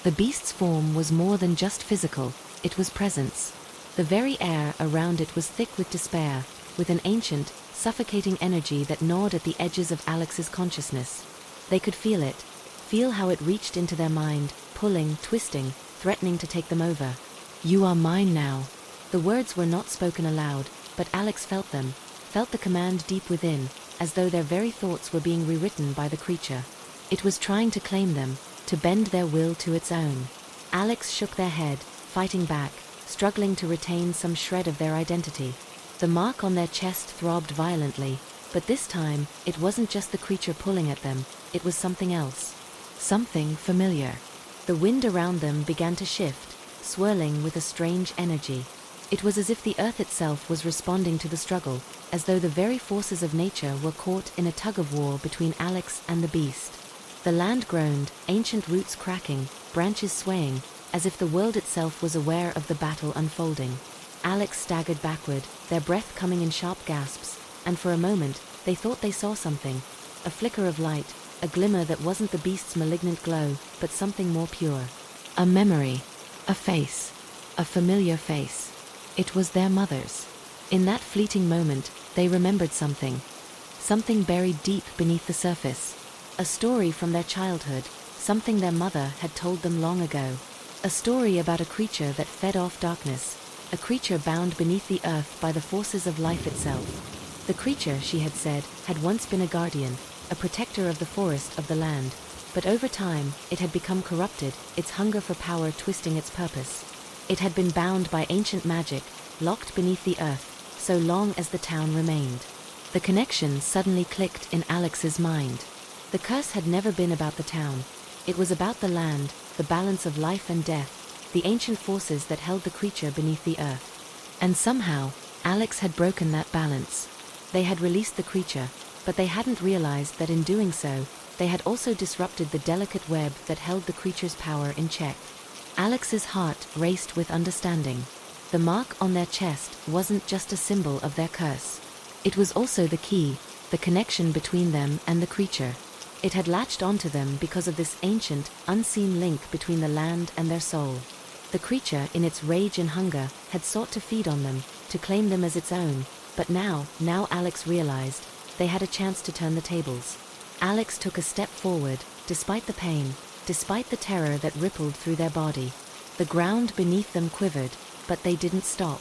The beast's form was more than just physical, it was presence. The very air around it was thick with despair, with an ancient, suffocating energy that gnawed at the edges of Alex's consciousness. They could feel it, feel how it reached into their mind, pulling, twisting, threatening to take them over. You are mine now. The words were not spoken aloud, but Alex felt them, felt the command deep within, as though their very thoughts were being rewritten by the creature. It was trying to claim them, to bend their will to its own. Alex shook their head, fighting back, struggling to retain some shred of their identity. The mark on their chest throbbed violently, but this time, it wasn't just the creature pulling at them, it was something else. Something familiar. The wind around them began to shift, swirling with a strange energy. It was as if the earth itself was responding to the struggle, as though the very forces of nature were caught in a tug-of-war between Alex and the beast. The land groaned, ancient roots cracking, branches swaying, as if the world itself was aware of the battle unfolding. Alex staggered backward, their breath coming in sharp gasps, and for a moment, they thought they saw something. A flicker of light, a glimmer that wasn't the beast's malignant glow, but something more pure. A memory. A face. A familiar face. It was their mother's. In that fleeting moment, they remembered something. Something buried deep beneath the surface. A story from their childhood, something their mother had told them long ago. A story about a creature that fed off darkness, a creature bound beneath the earth by the forces of life itself. The creature, she had said, had once been a guardian, a protector of the forest of the land, but over time, it had become corrupted, its hunger for power twisting its purpose. It had been bound by ancient magic, locked beneath the earth, so long as the town remained. The connection suddenly clicked in Alex's mind. The curse had never been about the town. It was about the land, the balance of life and death, the ancient forces that held the creature beneath the earth. And somehow, Alex had broken that balance. They had released the creature, but they hadn't realized that in doing so, they had also disrupted the delicate web that held the creature's power in check. Alex's heart raced with understanding. The mark on their chest wasn't just a symbol of their curse. It was also the key, the connection between them and the creature. It had latched onto them because of this ancient, unseen link between the land and their soul. The creature, in its rage and hunger, had sought to feed on them, to claim them as its own, but now Alex realized, they had a chance to turn the tables. Alex took a step forward, despite the pain, despite the terror that rippled through their body. The ground beneath them quivered, but they didn't stop.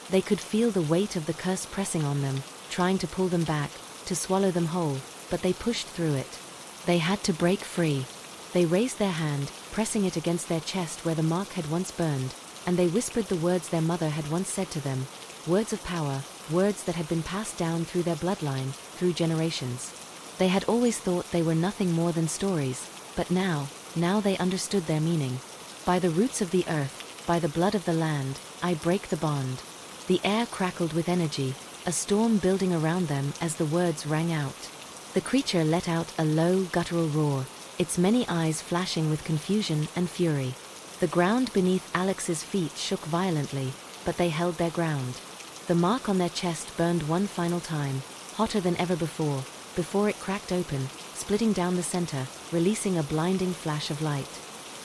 They could feel the weight of the curse pressing on them, trying to pull them back, to swallow them whole, but they pushed through it. They had to break free. They raised their hand, pressing it against their chest where the mark had once burned, and they whispered the words their mother had once said to them, words of power, words that had been passed down through their bloodline, through generations. They had always thought they were nothing more than stories, but now they understood their meaning. By the roots of the earth, by the blood of the land, I break the bond. The air crackled with energy, a storm building around them as the words rang out. The creature let out a low, guttural roar, its many eyes flashing with confusion and fury. The ground beneath Alex's feet shook violently, but they held their ground. The mark on their chest burned one final time, hotter than ever before it cracked open, splitting down the center, releasing a blinding flash of light.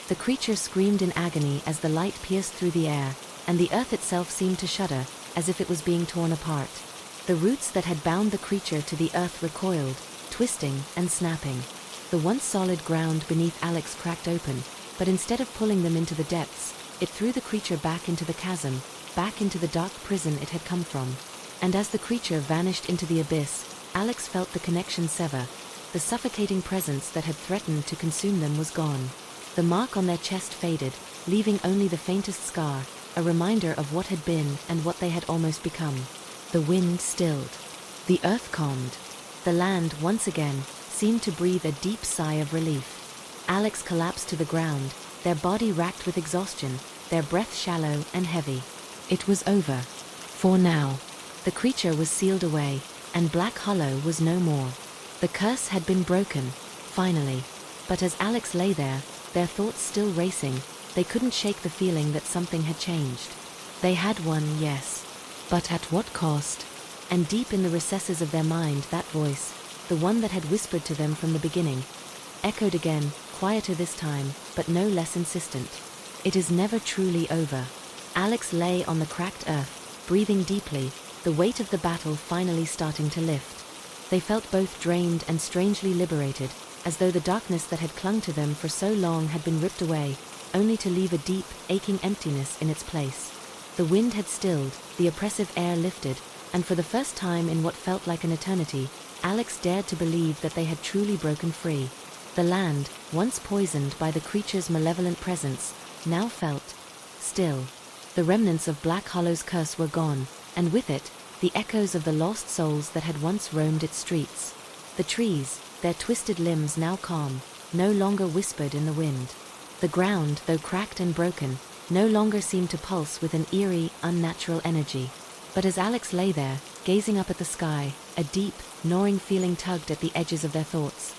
The creature screamed in agony as the light pierced through the air, and the earth itself seemed to shudder, as if it was being torn apart. The roots that had bound the creature to the earth recoiled, twisting and snapping. The once solid ground beneath Alex cracked open, but instead of pulling them into the depths, it threw the creature back into the chasm, back into the dark prison it had come from. And as the creature vanished into the abyss, Alex felt the connection sever. The suffocating presence that had threatened to consume them was gone. The mark on their chest faded, leaving only the faintest scar, a reminder of what had been and what they had almost become. The wind stilled. The earth calmed. The land, once again, seemed to breathe a deep sigh of relief. Alex collapsed to the ground, their body racked with exhaustion, their breath shallow and heavy. It was over. For now. The creature was sealed away, and Black Hollow was no more. The curse had been broken, finally. But as Alex lay there, their thoughts still racing, they couldn't shake the feeling that something had changed. They had won, yes. But at what cost? And deep in the recesses of their mind, that voice, the one that had whispered to them from the beginning, echoed again, quieter this time, but no less insistent. It is never truly over. Alex lay on the cracked earth, breathing deeply, the weight of the battle finally starting to lift. They felt both drained and strangely liberated, as though the darkness that had clung to them for so long had been ripped away, only to leave a deep, aching emptiness in its place. The wind had stilled, the oppressive air lifted, and for the first time in what felt like an eternity, Alex dared to believe that they had truly broken free. The land, once poisoned by the creature's malevolent presence, now felt still. The remnants of Black Hollow's curse were gone, and with it, the echoes of the lost souls that had once roamed its streets. The trees, their twisted limbs now calm, no longer whispered in the wind. The ground, though cracked and broken, no longer seemed to pulse with an eerie, unnatural energy. But as Alex lay there, gazing up at the sky, a deep, gnawing feeling tugged at the edges of their thoughts.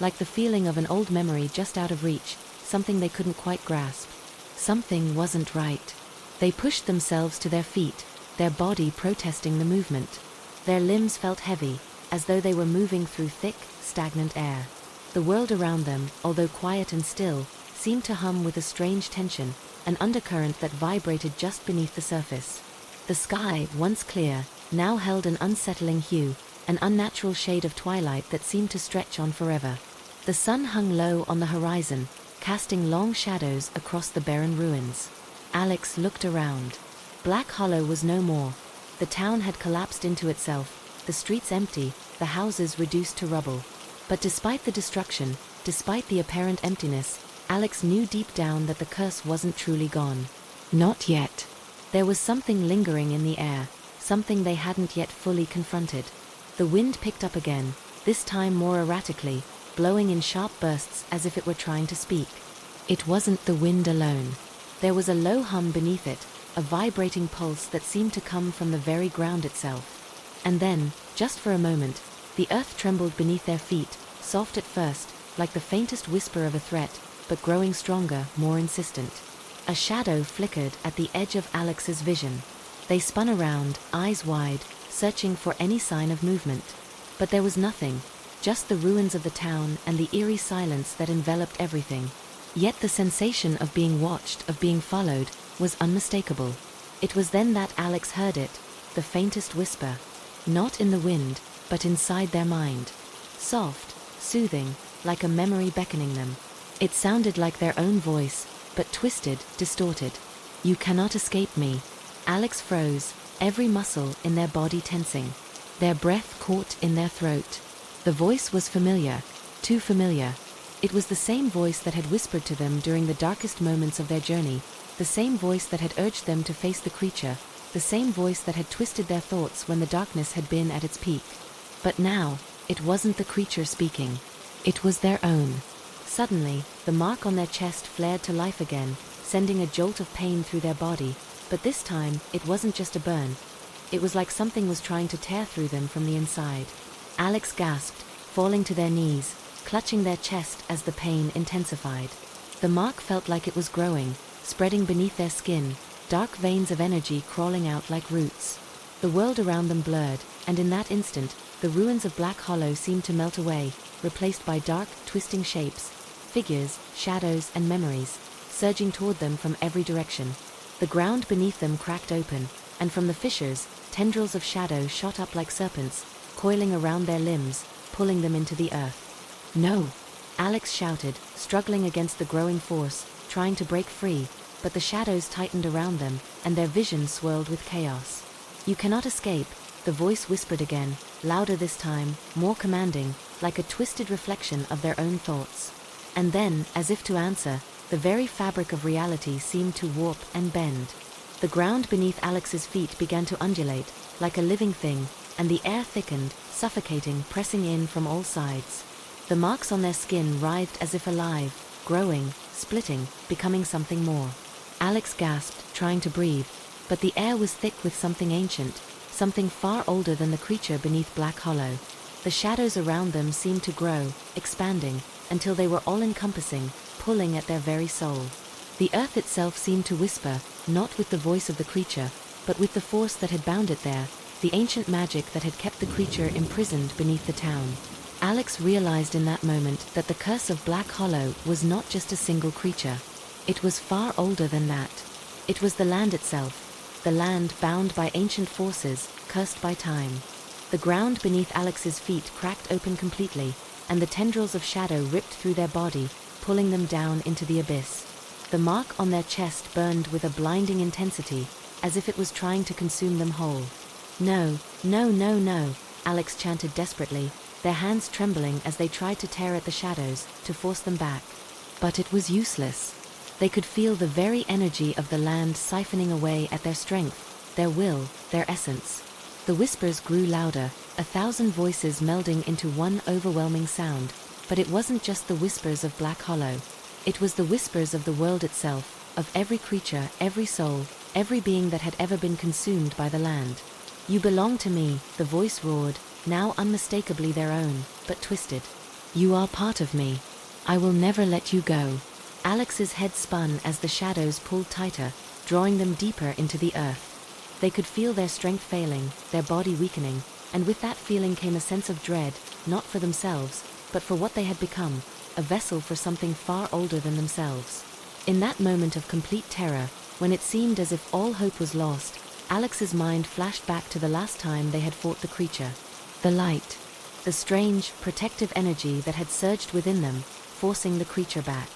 Like the feeling of an old memory just out of reach, something they couldn't quite grasp. Something wasn't right. They pushed themselves to their feet, their body protesting the movement. Their limbs felt heavy, as though they were moving through thick, stagnant air. The world around them, although quiet and still, seemed to hum with a strange tension, an undercurrent that vibrated just beneath the surface. The sky, once clear, now held an unsettling hue, an unnatural shade of twilight that seemed to stretch on forever. The sun hung low on the horizon, casting long shadows across the barren ruins. Alex looked around. Black Hollow was no more. The town had collapsed into itself, the streets empty, the houses reduced to rubble. But despite the destruction, despite the apparent emptiness, Alex knew deep down that the curse wasn't truly gone. Not yet. There was something lingering in the air, something they hadn't yet fully confronted. The wind picked up again, this time more erratically, blowing in sharp bursts as if it were trying to speak. It wasn't the wind alone. There was a low hum beneath it, a vibrating pulse that seemed to come from the very ground itself. And then, just for a moment, the earth trembled beneath their feet, soft at first, like the faintest whisper of a threat, but growing stronger, more insistent. A shadow flickered at the edge of Alex's vision. They spun around, eyes wide, searching for any sign of movement. But there was nothing, just the ruins of the town and the eerie silence that enveloped everything. Yet the sensation of being watched, of being followed, was unmistakable. It was then that Alex heard it, the faintest whisper. Not in the wind, but inside their mind. Soft, soothing, like a memory beckoning them. It sounded like their own voice, but twisted, distorted. "You cannot escape me." Alex froze, every muscle in their body tensing. Their breath caught in their throat. The voice was familiar, too familiar. It was the same voice that had whispered to them during the darkest moments of their journey, the same voice that had urged them to face the creature, the same voice that had twisted their thoughts when the darkness had been at its peak. But now, it wasn't the creature speaking. It was their own. Suddenly, the mark on their chest flared to life again, sending a jolt of pain through their body, but this time, it wasn't just a burn. It was like something was trying to tear through them from the inside. Alex gasped, falling to their knees, clutching their chest as the pain intensified. The mark felt like it was growing, spreading beneath their skin, dark veins of energy crawling out like roots. The world around them blurred, and in that instant, the ruins of Black Hollow seemed to melt away, replaced by dark, twisting shapes, figures, shadows, and memories, surging toward them from every direction. The ground beneath them cracked open, and from the fissures, tendrils of shadow shot up like serpents, coiling around their limbs, pulling them into the earth. "No!" Alex shouted, struggling against the growing force, trying to break free, but the shadows tightened around them, and their vision swirled with chaos. "You cannot escape," the voice whispered again, louder this time, more commanding, like a twisted reflection of their own thoughts. And then, as if to answer, the very fabric of reality seemed to warp and bend. The ground beneath Alex's feet began to undulate, like a living thing, and the air thickened, suffocating, pressing in from all sides. The marks on their skin writhed as if alive, growing, splitting, becoming something more. Alex gasped, trying to breathe, but the air was thick with something ancient, something far older than the creature beneath Black Hollow. The shadows around them seemed to grow, expanding, until they were all-encompassing, pulling at their very soul. The earth itself seemed to whisper, not with the voice of the creature, but with the force that had bound it there, the ancient magic that had kept the creature imprisoned beneath the town. Alex realized in that moment that the curse of Black Hollow was not just a single creature. It was far older than that. It was the land itself, the land bound by ancient forces, cursed by time. The ground beneath Alex's feet cracked open completely, and the tendrils of shadow ripped through their body, pulling them down into the abyss. The mark on their chest burned with a blinding intensity, as if it was trying to consume them whole. "No, no, no, no," Alex chanted desperately, their hands trembling as they tried to tear at the shadows, to force them back. But it was useless. They could feel the very energy of the land siphoning away at their strength, their will, their essence. The whispers grew louder, 1,000 voices melding into one overwhelming sound, but it wasn't just the whispers of Black Hollow. It was the whispers of the world itself, of every creature, every soul, every being that had ever been consumed by the land. "You belong to me," the voice roared, now unmistakably their own, but twisted. "You are part of me. I will never let you go." Alex's head spun as the shadows pulled tighter, drawing them deeper into the earth. They could feel their strength failing, their body weakening, and with that feeling came a sense of dread, not for themselves, but for what they had become, a vessel for something far older than themselves. In that moment of complete terror, when it seemed as if all hope was lost, Alex's mind flashed back to the last time they had fought the creature. The light. The strange, protective energy that had surged within them, forcing the creature back.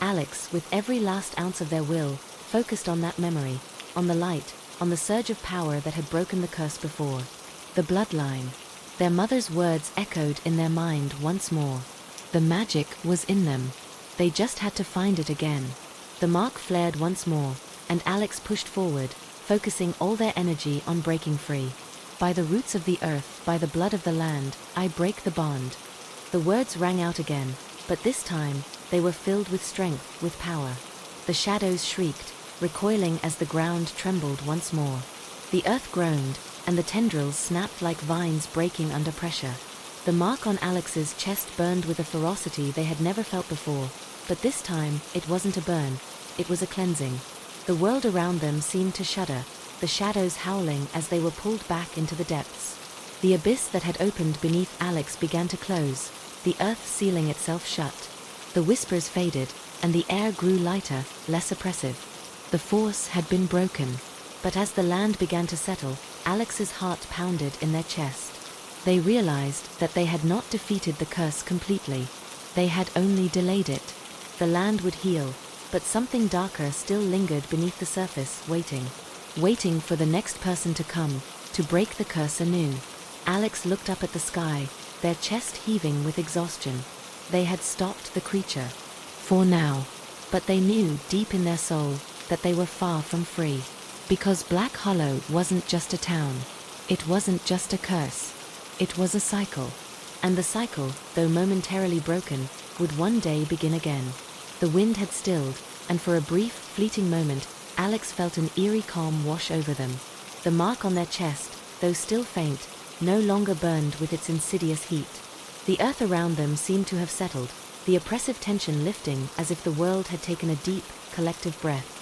Alex, with every last ounce of their will, focused on that memory, on the light, on the surge of power that had broken the curse before. The bloodline. Their mother's words echoed in their mind once more. The magic was in them. They just had to find it again. The mark flared once more, and Alex pushed forward, focusing all their energy on breaking free. "By the roots of the earth, by the blood of the land, I break the bond." The words rang out again, but this time, they were filled with strength, with power. The shadows shrieked, recoiling as the ground trembled once more. The earth groaned, and the tendrils snapped like vines breaking under pressure. The mark on Alex's chest burned with a ferocity they had never felt before, but this time, it wasn't a burn, it was a cleansing. The world around them seemed to shudder, the shadows howling as they were pulled back into the depths. The abyss that had opened beneath Alex began to close, the earth sealing itself shut. The whispers faded, and the air grew lighter, less oppressive. The force had been broken. But as the land began to settle, Alex's heart pounded in their chest. They realized that they had not defeated the curse completely. They had only delayed it. The land would heal, but something darker still lingered beneath the surface, waiting for the next person to come, to break the curse anew. Alex looked up at the sky, their chest heaving with exhaustion. They had stopped the creature. For now. But they knew, deep in their soul, that they were far from free. Because Black Hollow wasn't just a town. It wasn't just a curse. It was a cycle. And the cycle, though momentarily broken, would one day begin again. The wind had stilled, and for a brief, fleeting moment, Alex felt an eerie calm wash over them. The mark on their chest, though still faint, no longer burned with its insidious heat. The earth around them seemed to have settled, the oppressive tension lifting as if the world had taken a deep, collective breath.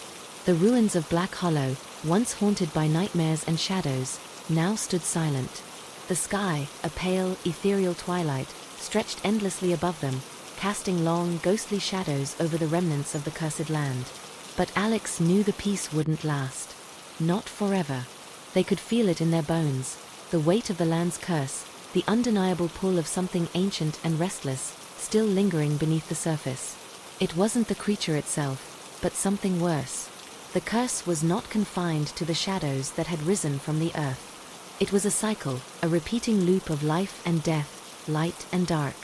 The ruins of Black Hollow, once haunted by nightmares and shadows, now stood silent. The sky, a pale, ethereal twilight, stretched endlessly above them, casting long, ghostly shadows over the remnants of the cursed land. But Alex knew the peace wouldn't last. Not forever. They could feel it in their bones, the weight of the land's curse, the undeniable pull of something ancient and restless, still lingering beneath the surface. It wasn't the creature itself, but something worse. The curse was not confined to the shadows that had risen from the earth. It was a cycle, a repeating loop of life and death, light and dark.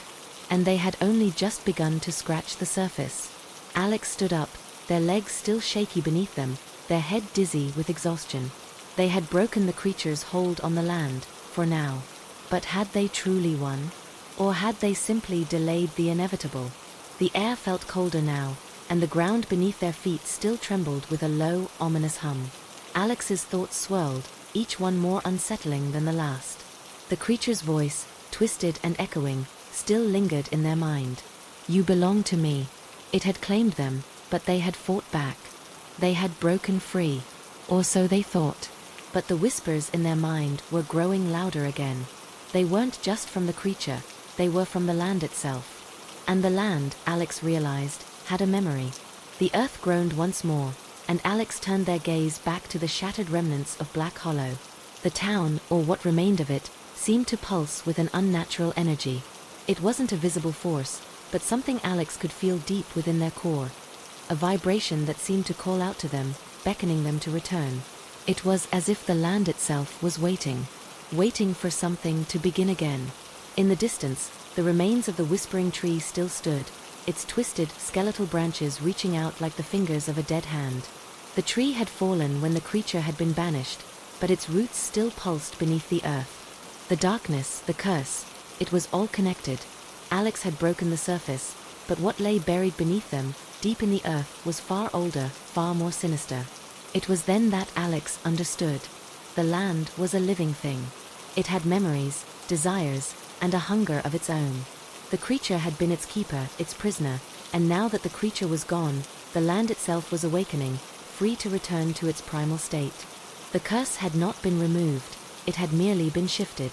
And they had only just begun to scratch the surface. Alex stood up, their legs still shaky beneath them, their head dizzy with exhaustion. They had broken the creature's hold on the land, for now. But had they truly won? Or had they simply delayed the inevitable? The air felt colder now, and the ground beneath their feet still trembled with a low, ominous hum. Alex's thoughts swirled, each one more unsettling than the last. The creature's voice, twisted and echoing, still lingered in their mind. "You belong to me." It had claimed them, but they had fought back. They had broken free. Or so they thought. But the whispers in their mind were growing louder again. They weren't just from the creature, they were from the land itself. And the land, Alex realized, had a memory. The earth groaned once more, and Alex turned their gaze back to the shattered remnants of Black Hollow. The town, or what remained of it, seemed to pulse with an unnatural energy. It wasn't a visible force, but something Alex could feel deep within their core. A vibration that seemed to call out to them, beckoning them to return. It was as if the land itself was waiting for something to begin again. In the distance, the remains of the whispering tree still stood, its twisted, skeletal branches reaching out like the fingers of a dead hand. The tree had fallen when the creature had been banished, but its roots still pulsed beneath the earth. The darkness, the curse, it was all connected. Alex had broken the surface, but what lay buried beneath them, deep in the earth, was far older, far more sinister. It was then that Alex understood. The land was a living thing. It had memories, desires, and a hunger of its own. The creature had been its keeper, its prisoner, and now that the creature was gone, the land itself was awakening, free to return to its primal state. The curse had not been removed, it had merely been shifted.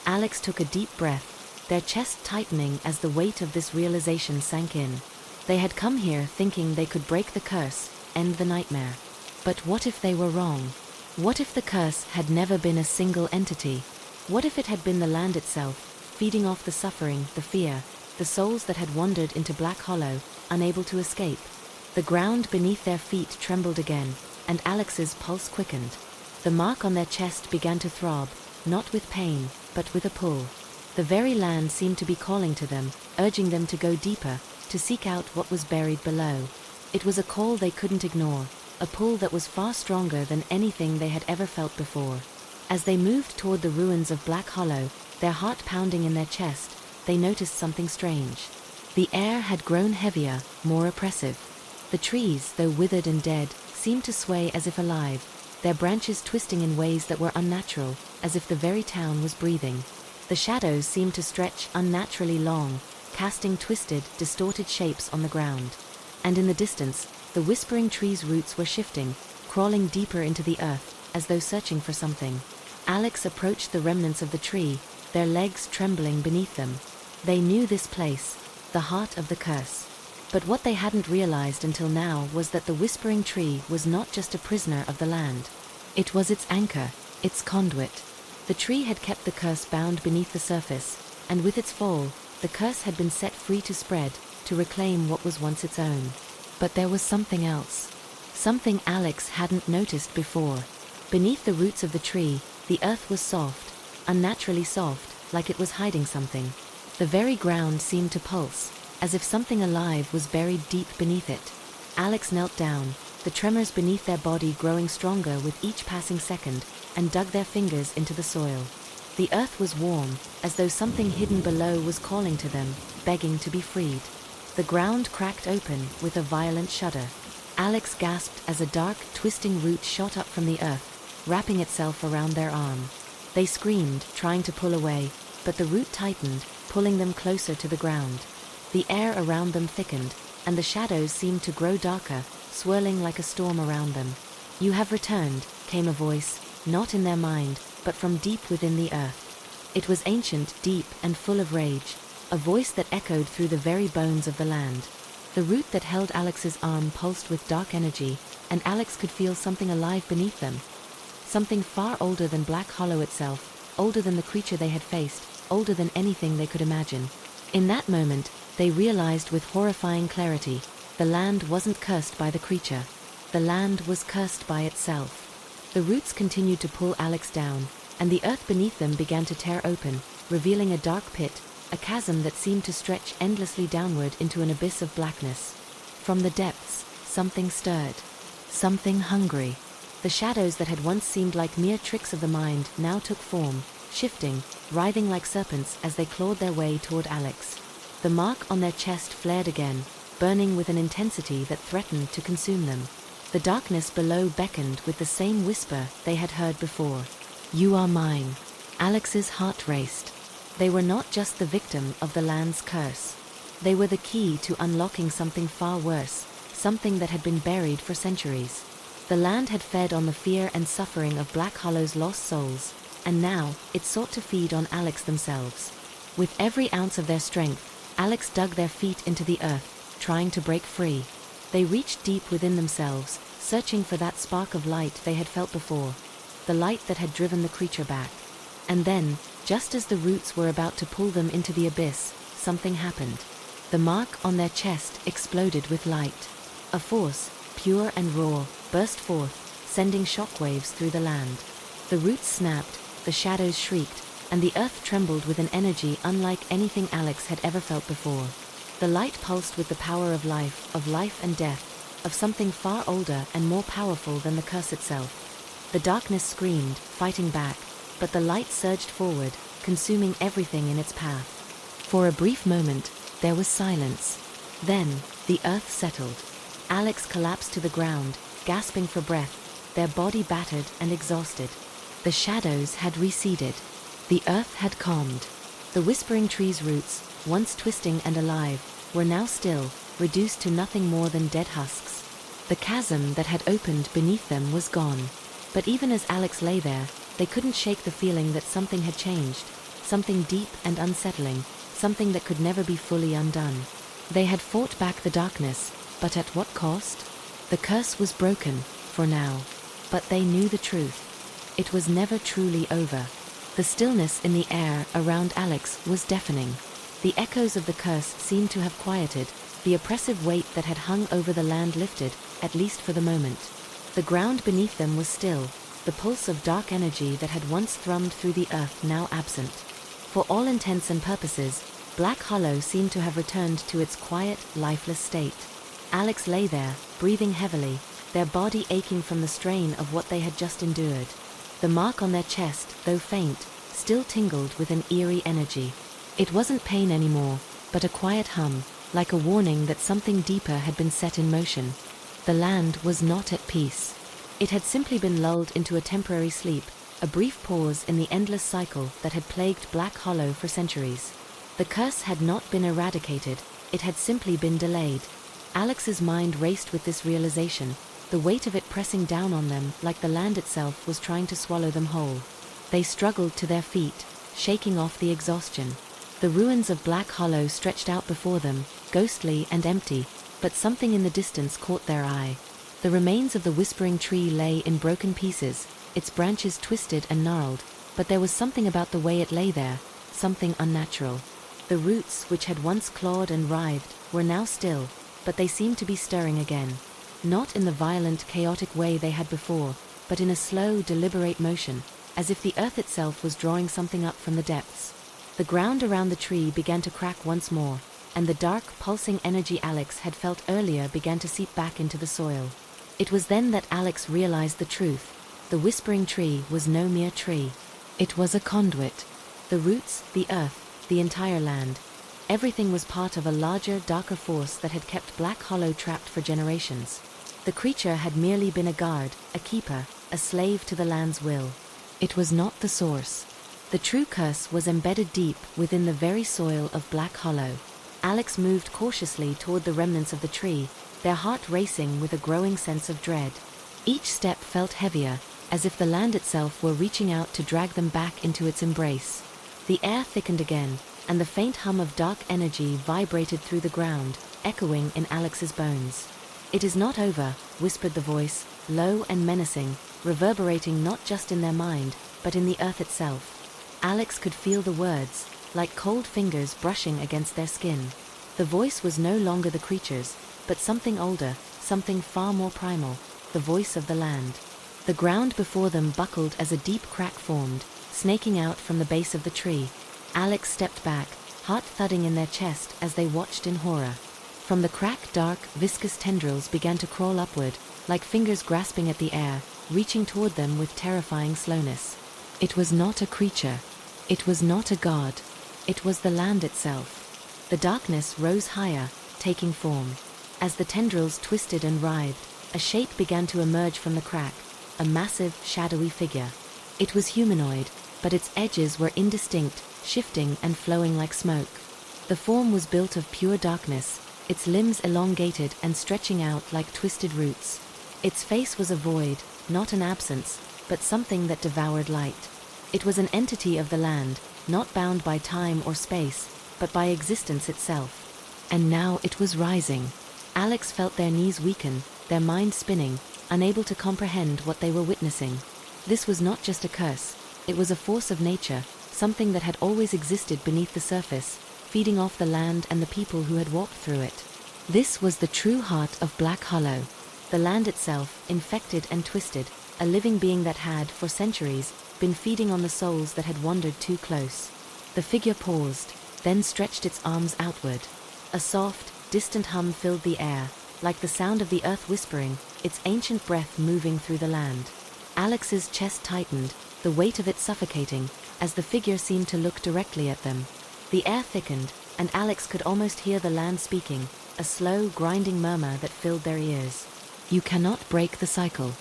Alex took a deep breath, their chest tightening as the weight of this realization sank in. They had come here thinking they could break the curse, end the nightmare. But what if they were wrong? What if the curse had never been a single entity? What if it had been the land itself, feeding off the suffering, the fear, the souls that had wandered into Black Hollow, unable to escape? The ground beneath their feet trembled again, and Alex's pulse quickened. The mark on their chest began to throb, not with pain, but with a pull. The very land seemed to be calling to them, urging them to go deeper, to seek out what was buried below. It was a call they couldn't ignore, a pull that was far stronger than anything they had ever felt before. As they moved toward the ruins of Black Hollow, their heart pounding in their chest, they noticed something strange. The air had grown heavier, more oppressive. The trees, though withered and dead, seemed to sway as if alive, their branches twisting in ways that were unnatural, as if the very town was breathing. The shadows seemed to stretch unnaturally long, casting twisted, distorted shapes on the ground. And in the distance, the whispering trees' roots were shifting, crawling deeper into the earth, as though searching for something. Alex approached the remnants of the tree, their legs trembling beneath them. They knew this place, the heart of the curse. But what they hadn't realized until now was that the whispering tree was not just a prisoner of the land. It was its anchor, its conduit. The tree had kept the curse bound beneath the surface, and with its fall, the curse had been set free to spread, to reclaim what was once its own. But there was something else. Something Alex hadn't noticed before. Beneath the roots of the tree, the earth was soft, unnaturally soft, like it was hiding something. The very ground seemed to pulse, as if something alive was buried deep beneath it. Alex knelt down, the tremors beneath their body growing stronger with each passing second, and dug their fingers into the soil. The earth was warm, as though something hidden below was calling to them, begging to be freed. The ground cracked open with a violent shudder. Alex gasped as a dark, twisting root shot up from the earth, wrapping itself around their arm. They screamed, trying to pull away, but the root tightened, pulling them closer to the ground. The air around them thickened, and the shadows seemed to grow darker, swirling like a storm around them. "You have returned," came a voice, not in their mind, but from deep within the earth. It was ancient, deep, and full of rage, a voice that echoed through the very bones of the land. The root that held Alex's arm pulsed with dark energy, and Alex could feel something alive beneath them. Something far older than Black Hollow itself, older than the creature they had faced, older than anything they could imagine. In that moment, they realized with horrifying clarity, the land wasn't cursed by the creature. The land was cursed by itself. The roots continued to pull Alex down, and the earth beneath them began to tear open, revealing a dark pit, a chasm that seemed to stretch endlessly downward into an abyss of blackness. From the depths, something stirred. Something hungry. The shadows that had once seemed like mere tricks of the mind now took form, shifting, writhing like serpents as they clawed their way toward Alex. The mark on their chest flared again, burning with an intensity that threatened to consume them. The darkness below beckoned with the same whisper they had heard before. "You are mine." Alex's heart raced. They were not just the victim of the land's curse. They were the key to unlocking something far worse, something that had been buried for centuries. The land had fed on the fear and suffering of Black Hollow's lost souls, and now it sought to feed on Alex themselves. With every ounce of their strength, Alex dug their feet into the earth, trying to break free. They reached deep within themselves, searching for that spark of light they had felt before, the light that had driven the creature back. And then, just as the roots were about to pull them into the abyss, something happened. The mark on their chest exploded with light. A force, pure and raw, burst forth, sending shockwaves through the land. The roots snapped, the shadows shrieked, and the earth trembled with an energy unlike anything Alex had ever felt before. The light pulsed with the power of life and death, of something far older and more powerful than the curse itself. The darkness screamed, fighting back, but the light surged forward, consuming everything in its path. For a brief moment, there was silence. Then, The earth settled. Alex collapsed to the ground, gasping for breath, their body battered and exhausted. The shadows had receded. The earth had calmed. The whispering tree's roots, once twisting and alive, were now still, reduced to nothing more than dead husks. The chasm that had opened beneath them was gone. But even as Alex lay there, they couldn't shake the feeling that something had changed, something deep and unsettling, something that could never be fully undone. They had fought back the darkness, but at what cost? The curse was broken, for now. But they knew the truth. It was never truly over. The stillness in the air around Alex was deafening. The echoes of the curse seemed to have quieted, the oppressive weight that had hung over the land lifted, at least for the moment. The ground beneath them was still, the pulse of dark energy that had once thrummed through the earth now absent. For all intents and purposes, Black Hollow seemed to have returned to its quiet, lifeless state. Alex lay there, breathing heavily, their body aching from the strain of what they had just endured. The mark on their chest, though faint, still tingled with an eerie energy. It wasn't pain anymore, but a quiet hum, like a warning that something deeper had been set in motion. The land was not at peace. It had simply been lulled into a temporary sleep, a brief pause in the endless cycle that had plagued Black Hollow for centuries. The curse had not been eradicated, it had simply been delayed. Alex's mind raced with this realization, the weight of it pressing down on them like the land itself was trying to swallow them whole. They struggled to their feet, shaking off the exhaustion. The ruins of Black Hollow stretched out before them, ghostly and empty, but something in the distance caught their eye. The remains of the whispering tree lay in broken pieces, its branches twisted and gnarled, but there was something about the way it lay there, something unnatural. The roots, which had once clawed and writhed, were now still, but they seemed to be stirring again. Not in the violent, chaotic way they had before, but in a slow, deliberate motion, as if the earth itself was drawing something up from the depths. The ground around the tree began to crack once more, and the dark, pulsing energy Alex had felt earlier began to seep back into the soil. It was then that Alex realized the truth. The whispering tree was no mere tree. It was a conduit. The roots, the earth, the entire land. Everything was part of a larger, darker force that had kept Black Hollow trapped for generations. The creature had merely been a guard, a keeper, a slave to the land's will. It was not the source. The true curse was embedded deep within the very soil of Black Hollow. Alex moved cautiously toward the remnants of the tree, their heart racing with a growing sense of dread. Each step felt heavier, as if the land itself were reaching out to drag them back into its embrace. The air thickened again, and the faint hum of dark energy vibrated through the ground, echoing in Alex's bones. "It is not over," whispered the voice, low and menacing, reverberating not just in their mind, but in the earth itself. Alex could feel the words, like cold fingers brushing against their skin. The voice was no longer the creature's, but something older, something far more primal, the voice of the land. The ground before them buckled as a deep crack formed, snaking out from the base of the tree. Alex stepped back, heart thudding in their chest as they watched in horror. From the crack, dark, viscous tendrils began to crawl upward, like fingers grasping at the air, reaching toward them with terrifying slowness. It was not a creature. It was not a god. It was the land itself. The darkness rose higher, taking form. As the tendrils twisted and writhed, a shape began to emerge from the crack, a massive, shadowy figure. It was humanoid, but its edges were indistinct, shifting and flowing like smoke. The form was built of pure darkness, its limbs elongated and stretching out like twisted roots. Its face was a void, not an absence, but something that devoured light. It was an entity of the land, not bound by time or space, but by existence itself. And now it was rising. Alex felt their knees weaken, their minds spinning, unable to comprehend what they were witnessing. This was not just a curse, it was a force of nature, something that had always existed beneath the surface, feeding off the land and the people who had walked through it. This was the true heart of Black Hollow. The land itself, infected and twisted, a living being that had, for centuries, been feeding on the souls that had wandered too close. The figure paused, then stretched its arms outward. A soft, distant hum filled the air, like the sound of the earth whispering, its ancient breath moving through the land. Alex's chest tightened, the weight of it suffocating, as the figure seemed to look directly at them. The air thickened, and Alex could almost hear the land speaking, a slow, grinding murmur that filled their ears. You cannot break the cycle.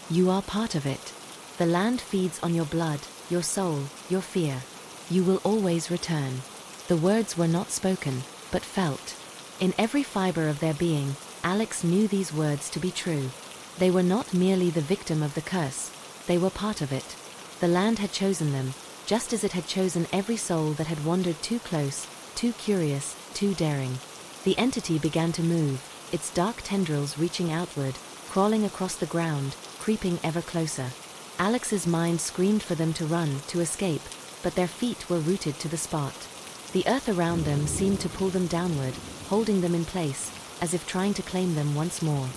You are part of it. The land feeds on your blood, your soul, your fear. You will always return. The words were not spoken, but felt. In every fiber of their being, Alex knew these words to be true. They were not merely the victim of the curse, they were part of it. The land had chosen them, just as it had chosen every soul that had wandered too close, too curious, too daring. The entity began to move, its dark tendrils reaching outward, crawling across the ground, creeping ever closer. Alex's mind screamed for them to run, to escape, but their feet were rooted to the spot. The earth around them seemed to pull them downward, holding them in place, as if trying to claim them once more.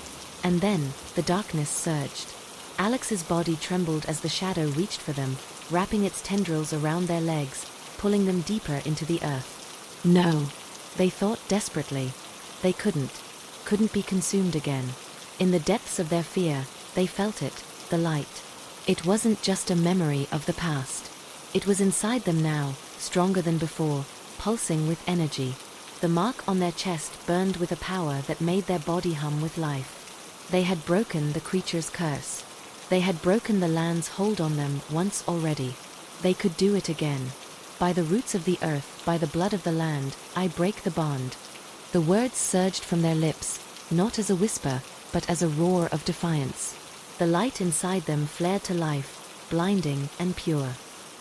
And then, the darkness surged. Alex's body trembled as the shadow reached for them, wrapping its tendrils around their legs, pulling them deeper into the earth. No, they thought desperately. They couldn't be consumed again. In the depths of their fear, they felt it, the light. It wasn't just a memory of the past. It was inside them now, stronger than before, pulsing with energy. The mark on their chest burned with a power that made their body hum with life. They had broken the creature's curse. They had broken the land's hold on them once already. They could do it again. By the roots of the earth, by the blood of the land, I break the bond. The words surged from their lips, not as a whisper, but as a roar of defiance. The light inside them flared to life, blinding and pure.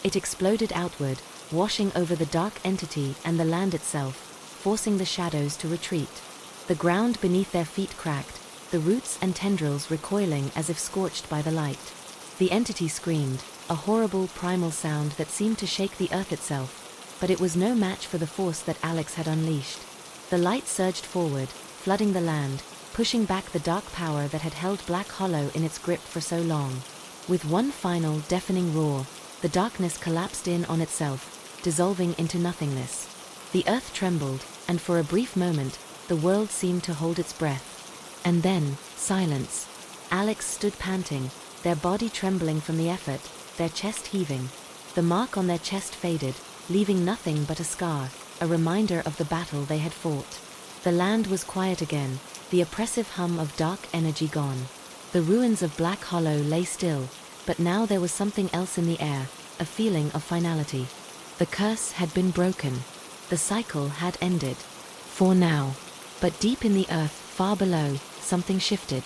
It exploded outward, washing over the dark entity and the land itself, forcing the shadows to retreat. The ground beneath their feet cracked, the roots and tendrils recoiling as if scorched by the light. The entity screamed, a horrible primal sound that seemed to shake the earth itself, but it was no match for the force that Alex had unleashed. The light surged forward, flooding the land, pushing back the dark power that had held Black Hollow in its grip for so long. With one final, deafening roar, the darkness collapsed in on itself, dissolving into nothingness. The earth trembled, and for a brief moment, the world seemed to hold its breath. And then, silence. Alex stood panting, their body trembling from the effort, their chest heaving. The mark on their chest faded, leaving nothing but a scar, a reminder of the battle they had fought. The land was quiet again, the oppressive hum of dark energy gone. The ruins of Black Hollow lay still, but now there was something else in the air, a feeling of finality. The curse had been broken. The cycle had ended. For now. But deep in the earth, far below, something shifted.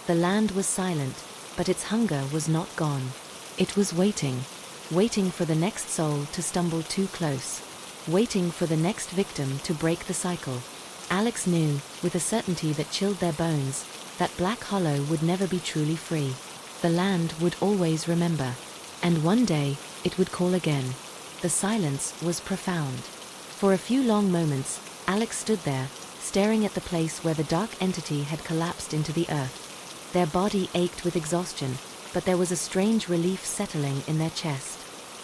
The land was silent, but its hunger was not gone. It was waiting for the next soul to stumble too close, waiting for the next victim to break the cycle. Alex knew, with a certainty that chilled their bones, that Black Hollow would never be truly free. The land would always remember. And one day, it would call again. The silence was profound. For a few long moments, Alex stood there, staring at the place where the dark entity had collapsed into the earth. Their body ached with exhaustion, but there was a strange relief settling in their chest.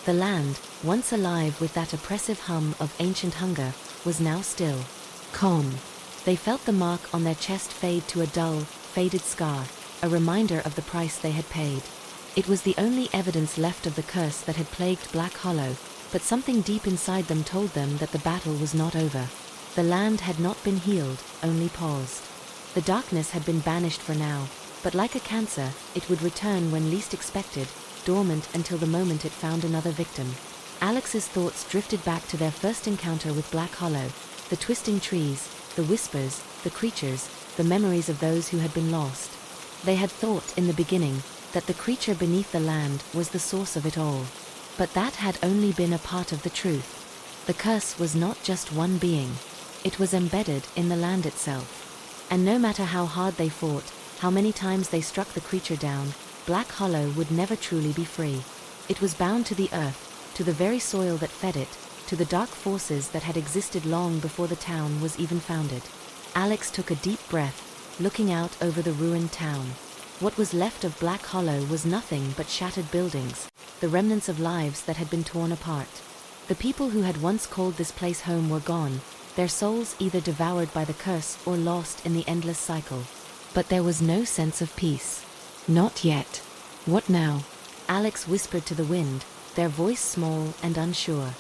The land, once alive with that oppressive hum of ancient hunger, was now still. Calm. They felt the mark on their chest fade to a dull, faded scar, a reminder of the price they had paid. It was the only evidence left of the curse that had plagued Black Hollow, but something deep inside them told them that the battle was not over. The land had not been healed, only paused. The darkness had been banished for now, but like a cancer, it would return when least expected, dormant until the moment it found another victim. Alex's thoughts drifted back to their first encounter with Black Hollow, the twisting trees, the whispers, the creatures, the memories of those who had been lost. They had thought in the beginning that the creature beneath the land was the source of it all. But that had only been a part of the truth. The curse was not just one being. It was embedded in the land itself. And no matter how hard they fought, how many times they struck the creature down, Black Hollow would never truly be free. It was bound to the earth, to the very soil that fed it, to the dark forces that had existed long before the town was even founded. Alex took a deep breath, looking out over the ruined town. What was left of Black Hollow was nothing but shattered buildings, the remnants of lives that had been torn apart. The people who had once called this place home were gone, their souls either devoured by the curse or lost in the endless cycle. But there was no sense of peace. Not yet. What now? Alex whispered to the wind, their voice small and unsure.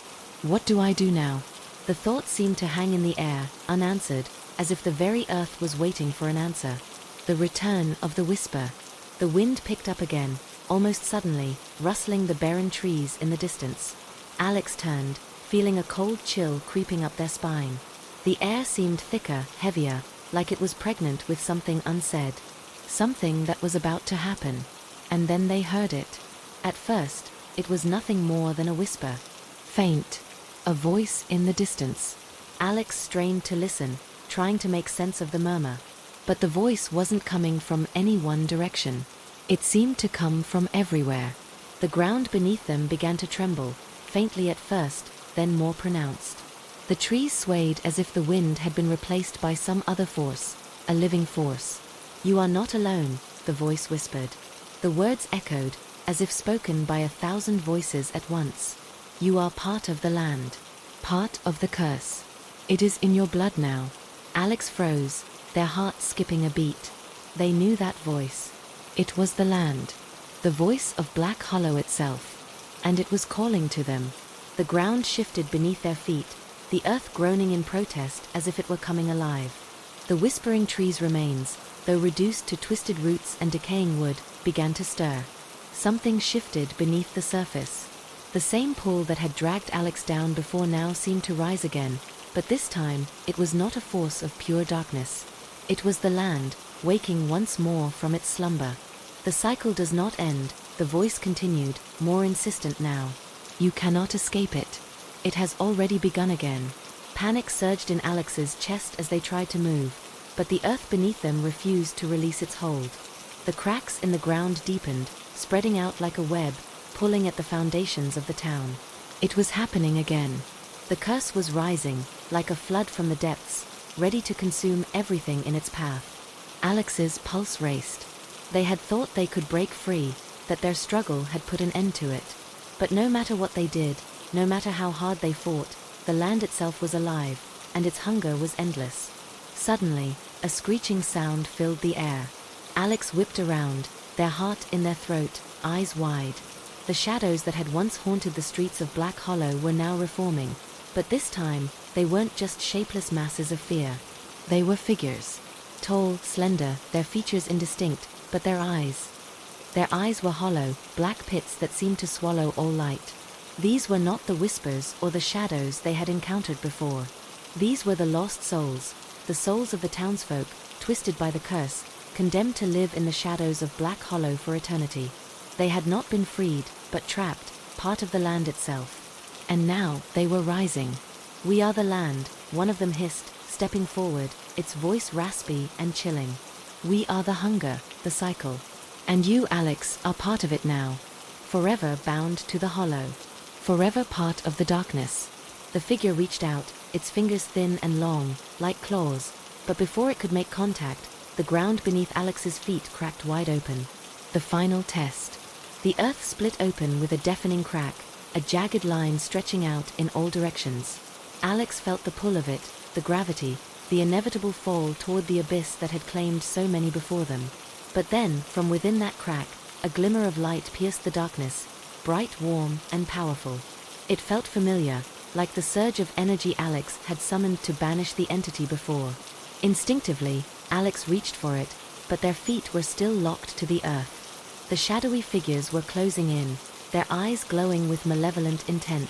What do I do now? The thought seemed to hang in the air, unanswered, as if the very earth was waiting for an answer. The return of the whisper. The wind picked up again, almost suddenly, rustling the barren trees in the distance. Alex turned, feeling a cold chill creeping up their spine. The air seemed thicker, heavier, like it was pregnant with something unsaid. Something that was about to happen. And then they heard it. At first, it was nothing more than a whisper. Faint. A voice in the distance. Alex strained to listen, trying to make sense of the murmur. But the voice wasn't coming from any one direction. It seemed to come from everywhere. The ground beneath them began to tremble, faintly at first, then more pronounced. The trees swayed as if the wind had been replaced by some other force, a living force. "You are not alone," the voice whispered. The words echoed, as if spoken by 1,000 voices at once. "You are part of the land. Part of the curse. It is in your blood now." Alex froze, their hearts skipping a beat. They knew that voice. It was the land. The voice of Black Hollow itself. And it was calling to them. The ground shifted beneath their feet, the earth groaning in protest as if it were coming alive. The whispering trees' remains, though reduced to twisted roots and decaying wood, began to stir. Something shifted beneath the surface. The same pull that had dragged Alex down before now seemed to rise again, but this time, it was not a force of pure darkness. It was the land, waking once more from its slumber. "The cycle does not end," the voice continued, more insistent now. "You cannot escape it. It has already begun again." Panic surged in Alex's chest as they tried to move, but the earth beneath them refused to release its hold. The cracks in the ground deepened, spreading out like a web, pulling at the foundations of the town. It was happening again. The curse was rising, like a flood from the depths, ready to consume everything in its path. Alex's pulse raced. They had thought they could break free, that their struggle had put an end to it. But no matter what they did, no matter how hard they fought, the land itself was alive, and its hunger was endless. Suddenly, a screeching sound filled the air. Alex whipped around, their heart in their throat, eyes wide. The shadows that had once haunted the streets of Black Hollow were now reforming, but this time, they weren't just shapeless masses of fear. They were figures. Tall, slender, their features indistinct, but their eyes. Their eyes were hollow, black pits that seemed to swallow all light. These were not the whispers or the shadows they had encountered before. These were the lost souls, the souls of the townsfolk, twisted by the curse, condemned to live in the shadows of Black Hollow for eternity. They had not been freed, but trapped, part of the land itself. And now, they were rising. "We are the land," one of them hissed, stepping forward, its voice raspy and chilling. "We are the hunger, the cycle. And you, Alex, are part of it now. Forever bound to the hollow. Forever part of the darkness." The figure reached out, its fingers thin and long, like claws, but before it could make contact, the ground beneath Alex's feet cracked wide open. The final test. The earth split open with a deafening crack, a jagged line stretching out in all directions. Alex felt the pull of it, the gravity, the inevitable fall toward the abyss that had claimed so many before them. But then, from within that crack, a glimmer of light pierced the darkness, bright, warm, and powerful. It felt familiar, like the surge of energy Alex had summoned to banish the entity before. Instinctively, Alex reached for it, but their feet were still locked to the earth. The shadowy figures were closing in, their eyes glowing with malevolent intent.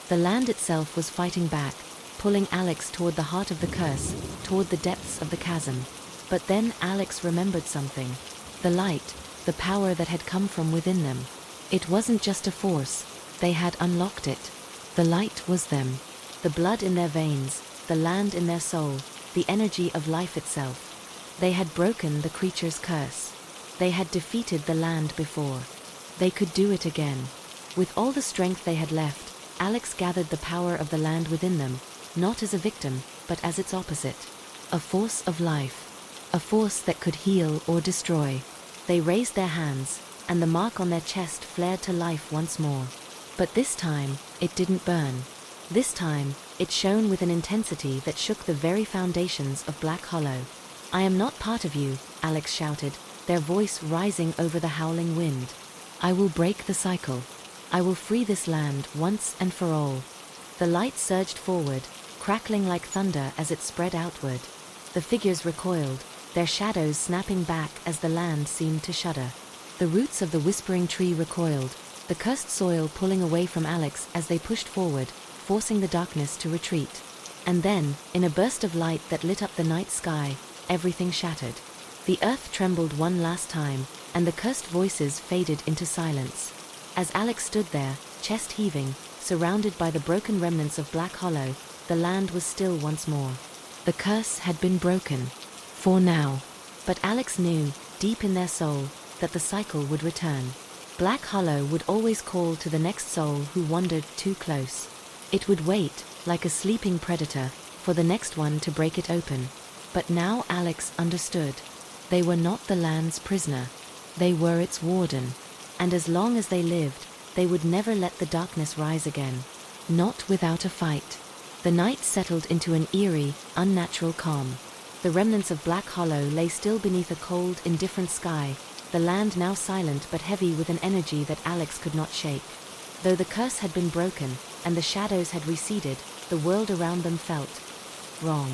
The land itself was fighting back, pulling Alex toward the heart of the curse, toward the depths of the chasm. But then Alex remembered something. The light, the power that had come from within them. It wasn't just a force, they had unlocked it. The light was them. The blood in their veins, the land in their soul, the energy of life itself. They had broken the creature's curse. They had defeated the land before. They could do it again. With all the strength they had left, Alex gathered the power of the land within them, not as a victim, but as its opposite. A force of life. A force that could heal or destroy. They raised their hands, and the mark on their chest flared to life once more. But this time, it didn't burn. This time, it shone with an intensity that shook the very foundations of Black Hollow. "I am not part of you," Alex shouted, their voice rising over the howling wind. "I will break the cycle. I will free this land once and for all." The light surged forward, crackling like thunder as it spread outward. The figures recoiled, their shadows snapping back as the land seemed to shudder. The roots of the whispering tree recoiled, the cursed soil pulling away from Alex as they pushed forward, forcing the darkness to retreat. And then, in a burst of light that lit up the night sky, everything shattered. The earth trembled one last time, and the cursed voices faded into silence. As Alex stood there, chest heaving, surrounded by the broken remnants of Black Hollow, the land was still once more. The curse had been broken. For now. But Alex knew, deep in their soul, that the cycle would return. Black Hollow would always call to the next soul who wandered too close. It would wait, like a sleeping predator, for the next one to break it open. But now Alex understood. They were not the land's prisoner. They were its warden. And as long as they lived, they would never let the darkness rise again. Not without a fight. The night settled into an eerie, unnatural calm. The remnants of Black Hollow lay still beneath a cold, indifferent sky, the land now silent but heavy with an energy that Alex could not shake. Though the curse had been broken, and the shadows had receded, the world around them felt wrong.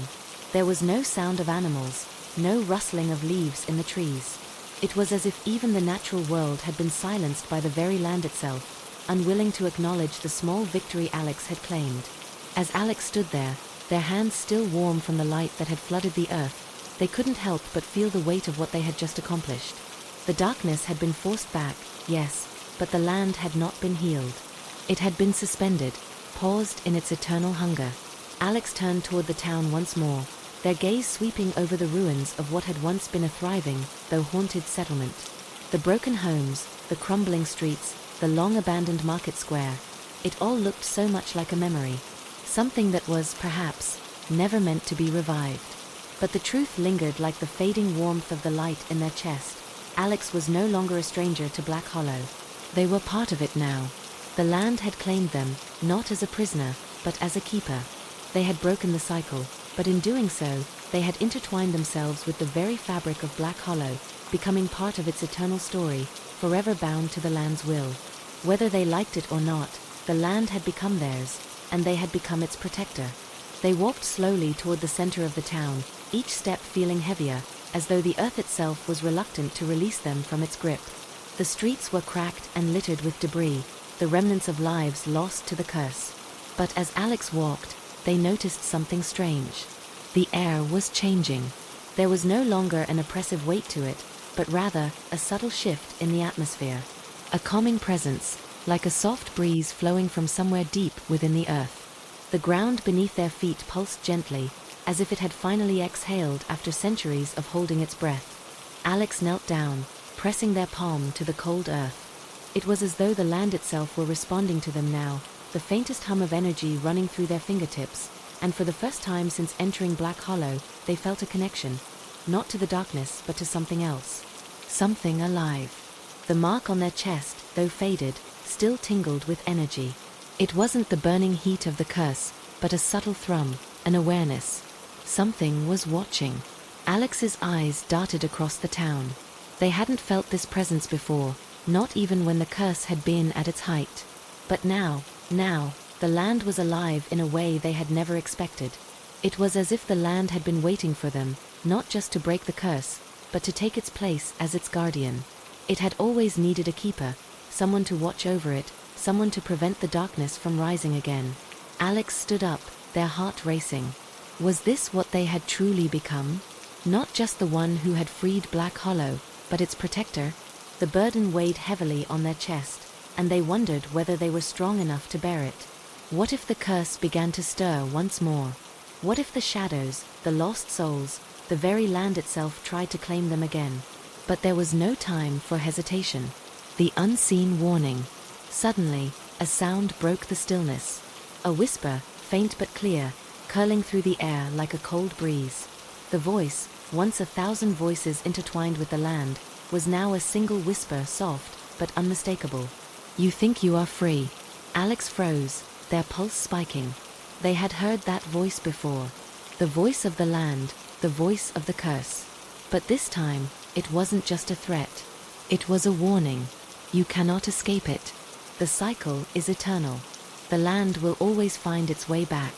There was no sound of animals, no rustling of leaves in the trees. It was as if even the natural world had been silenced by the very land itself, unwilling to acknowledge the small victory Alex had claimed. As Alex stood there, their hands still warm from the light that had flooded the earth, they couldn't help but feel the weight of what they had just accomplished. The darkness had been forced back, yes, but the land had not been healed. It had been suspended, paused in its eternal hunger. Alex turned toward the town once more, their gaze sweeping over the ruins of what had once been a thriving, though haunted settlement. The broken homes, the crumbling streets, the long-abandoned market square, it all looked so much like a memory. Something that was, perhaps, never meant to be revived. But the truth lingered like the fading warmth of the light in their chest. Alex was no longer a stranger to Black Hollow. They were part of it now. The land had claimed them, not as a prisoner, but as a keeper. They had broken the cycle, but in doing so, they had intertwined themselves with the very fabric of Black Hollow, becoming part of its eternal story, forever bound to the land's will. Whether they liked it or not, the land had become theirs, and they had become its protector. They walked slowly toward the center of the town, each step feeling heavier, as though the earth itself was reluctant to release them from its grip. The streets were cracked and littered with debris, the remnants of lives lost to the curse. But as Alex walked, they noticed something strange. The air was changing. There was no longer an oppressive weight to it, but rather a subtle shift in the atmosphere. A calming presence, like a soft breeze flowing from somewhere deep within the earth. The ground beneath their feet pulsed gently, as if it had finally exhaled after centuries of holding its breath. Alex knelt down, pressing their palm to the cold earth. It was as though the land itself were responding to them now, the faintest hum of energy running through their fingertips, and for the first time since entering Black Hollow, they felt a connection, not to the darkness but to something else. Something alive. The mark on their chest, though faded, still tingled with energy. It wasn't the burning heat of the curse, but a subtle thrum, an awareness. Something was watching. Alex's eyes darted across the town. They hadn't felt this presence before, not even when the curse had been at its height. But now, the land was alive in a way they had never expected. It was as if the land had been waiting for them, not just to break the curse, but to take its place as its guardian. It had always needed a keeper, someone to watch over it, someone to prevent the darkness from rising again. Alex stood up, their heart racing. Was this what they had truly become? Not just the one who had freed Black Hollow, but its protector? The burden weighed heavily on their chest, and they wondered whether they were strong enough to bear it. What if the curse began to stir once more? What if the shadows, the lost souls, the very land itself tried to claim them again? But there was no time for hesitation. The unseen warning. Suddenly, a sound broke the stillness. A whisper, faint but clear, curling through the air like a cold breeze. The voice, once 1,000 voices intertwined with the land, was now a single whisper, soft but unmistakable. "You think you are free." Alex froze, their pulse spiking. They had heard that voice before. The voice of the land, the voice of the curse. But this time, it wasn't just a threat. It was a warning. You cannot escape it. The cycle is eternal. The land will always find its way back.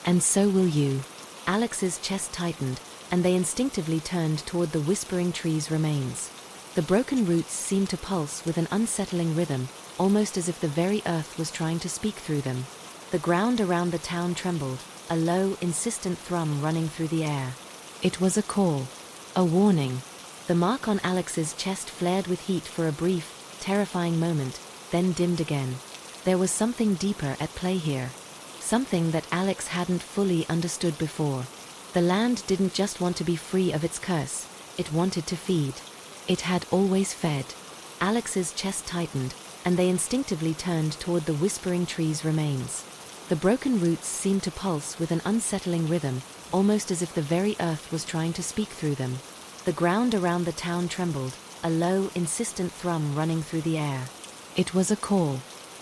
And so will you. Alex's chest tightened, and they instinctively turned toward the whispering tree's remains. The broken roots seemed to pulse with an unsettling rhythm, almost as if the very earth was trying to speak through them. The ground around the town trembled, a low, insistent thrum running through the air. It was a call, a warning. The mark on Alex's chest flared with heat for a brief, terrifying moment, then dimmed again. There was something deeper at play here. Something that Alex hadn't fully understood before. The land didn't just want to be free of its curse, it wanted to feed. It had always fed. Alex's chest tightened, and they instinctively turned toward the whispering tree's remains. The broken roots seemed to pulse with an unsettling rhythm, almost as if the very earth was trying to speak through them. The ground around the town trembled, a low, insistent thrum running through the air. It was a call,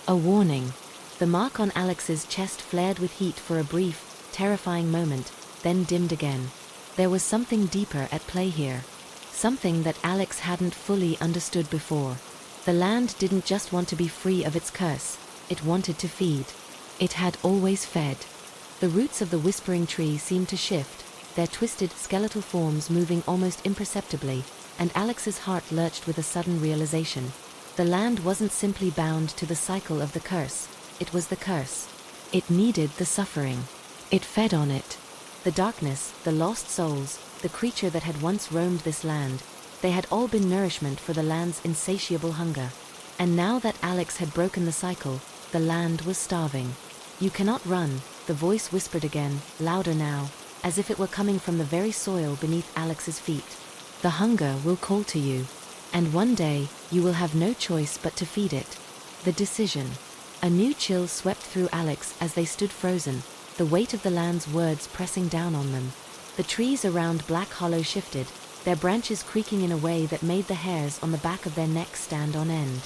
a warning. The mark on Alex's chest flared with heat for a brief, terrifying moment, then dimmed again. There was something deeper at play here. Something that Alex hadn't fully understood before. The land didn't just want to be free of its curse, it wanted to feed. It had always fed. The roots of the whispering tree seemed to shift, their twisted, skeletal forms moving almost imperceptibly, and Alex's heart lurched with a sudden realization. The land wasn't simply bound to the cycle of the curse, it was the curse. It needed the suffering. It fed on it. The darkness, the lost souls, the creature that had once roamed this land, they had all been nourishment for the land's insatiable hunger. And now that Alex had broken the cycle, the land was starving. "You cannot run," the voice whispered again, louder now, as if it were coming from the very soil beneath Alex's feet. "The hunger will call to you, and one day you will have no choice but to feed it." The decision. A new chill swept through Alex as they stood frozen, the weight of the land's words pressing down on them. The trees around Black Hollow shifted, their branches creaking in a way that made the hairs on the back of their necks stand on end.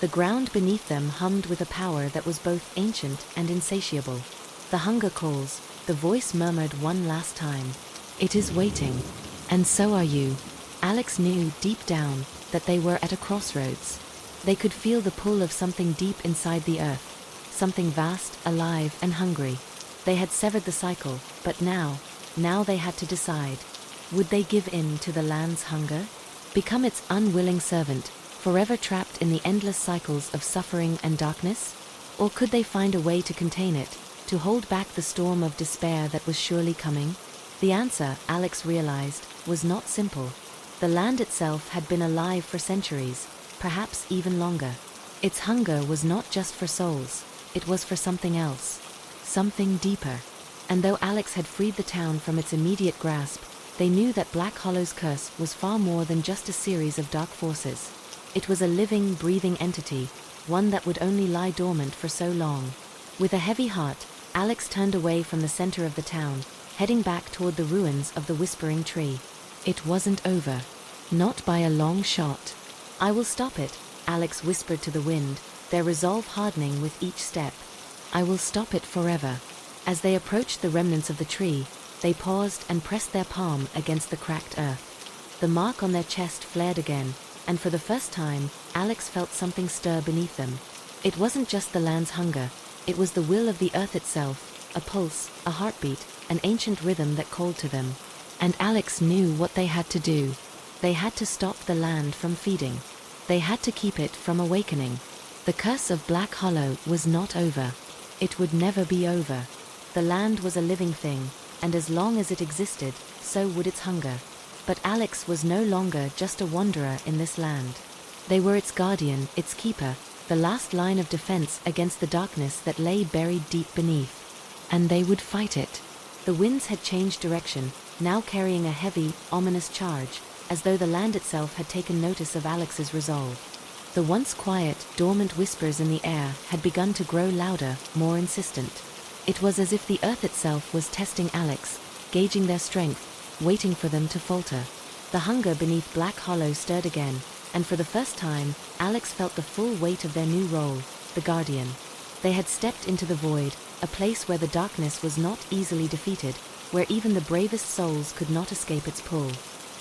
The ground beneath them hummed with a power that was both ancient and insatiable. "The hunger calls," the voice murmured one last time. "It is waiting. And so are you." Alex knew deep down that they were at a crossroads. They could feel the pull of something deep inside the earth, something vast, alive, and hungry. They had severed the cycle, but now they had to decide. Would they give in to the land's hunger? Become its unwilling servant, forever trapped in the endless cycles of suffering and darkness? Or could they find a way to contain it, to hold back the storm of despair that was surely coming? The answer, Alex realized, was not simple. The land itself had been alive for centuries, perhaps even longer. Its hunger was not just for souls, it was for something else. Something deeper. And though Alex had freed the town from its immediate grasp, they knew that Black Hollow's curse was far more than just a series of dark forces. It was a living, breathing entity, one that would only lie dormant for so long. With a heavy heart, Alex turned away from the center of the town, heading back toward the ruins of the Whispering Tree. It wasn't over. Not by a long shot. "I will stop it," Alex whispered to the wind, their resolve hardening with each step. "I will stop it forever." As they approached the remnants of the tree, they paused and pressed their palm against the cracked earth. The mark on their chest flared again, and for the first time, Alex felt something stir beneath them. It wasn't just the land's hunger, it was the will of the earth itself, a pulse, a heartbeat, an ancient rhythm that called to them. And Alex knew what they had to do. They had to stop the land from feeding. They had to keep it from awakening. The curse of Black Hollow was not over. It would never be over. The land was a living thing, and as long as it existed, so would its hunger. But Alex was no longer just a wanderer in this land. They were its guardian, its keeper, the last line of defense against the darkness that lay buried deep beneath. And they would fight it. The winds had changed direction, now carrying a heavy, ominous charge, as though the land itself had taken notice of Alex's resolve. The once quiet, dormant whispers in the air had begun to grow louder, more insistent. It was as if the earth itself was testing Alex, gauging their strength, waiting for them to falter. The hunger beneath Black Hollow stirred again, and for the first time, Alex felt the full weight of their new role, the guardian. They had stepped into the void, a place where the darkness was not easily defeated, where even the bravest souls could not escape its pull.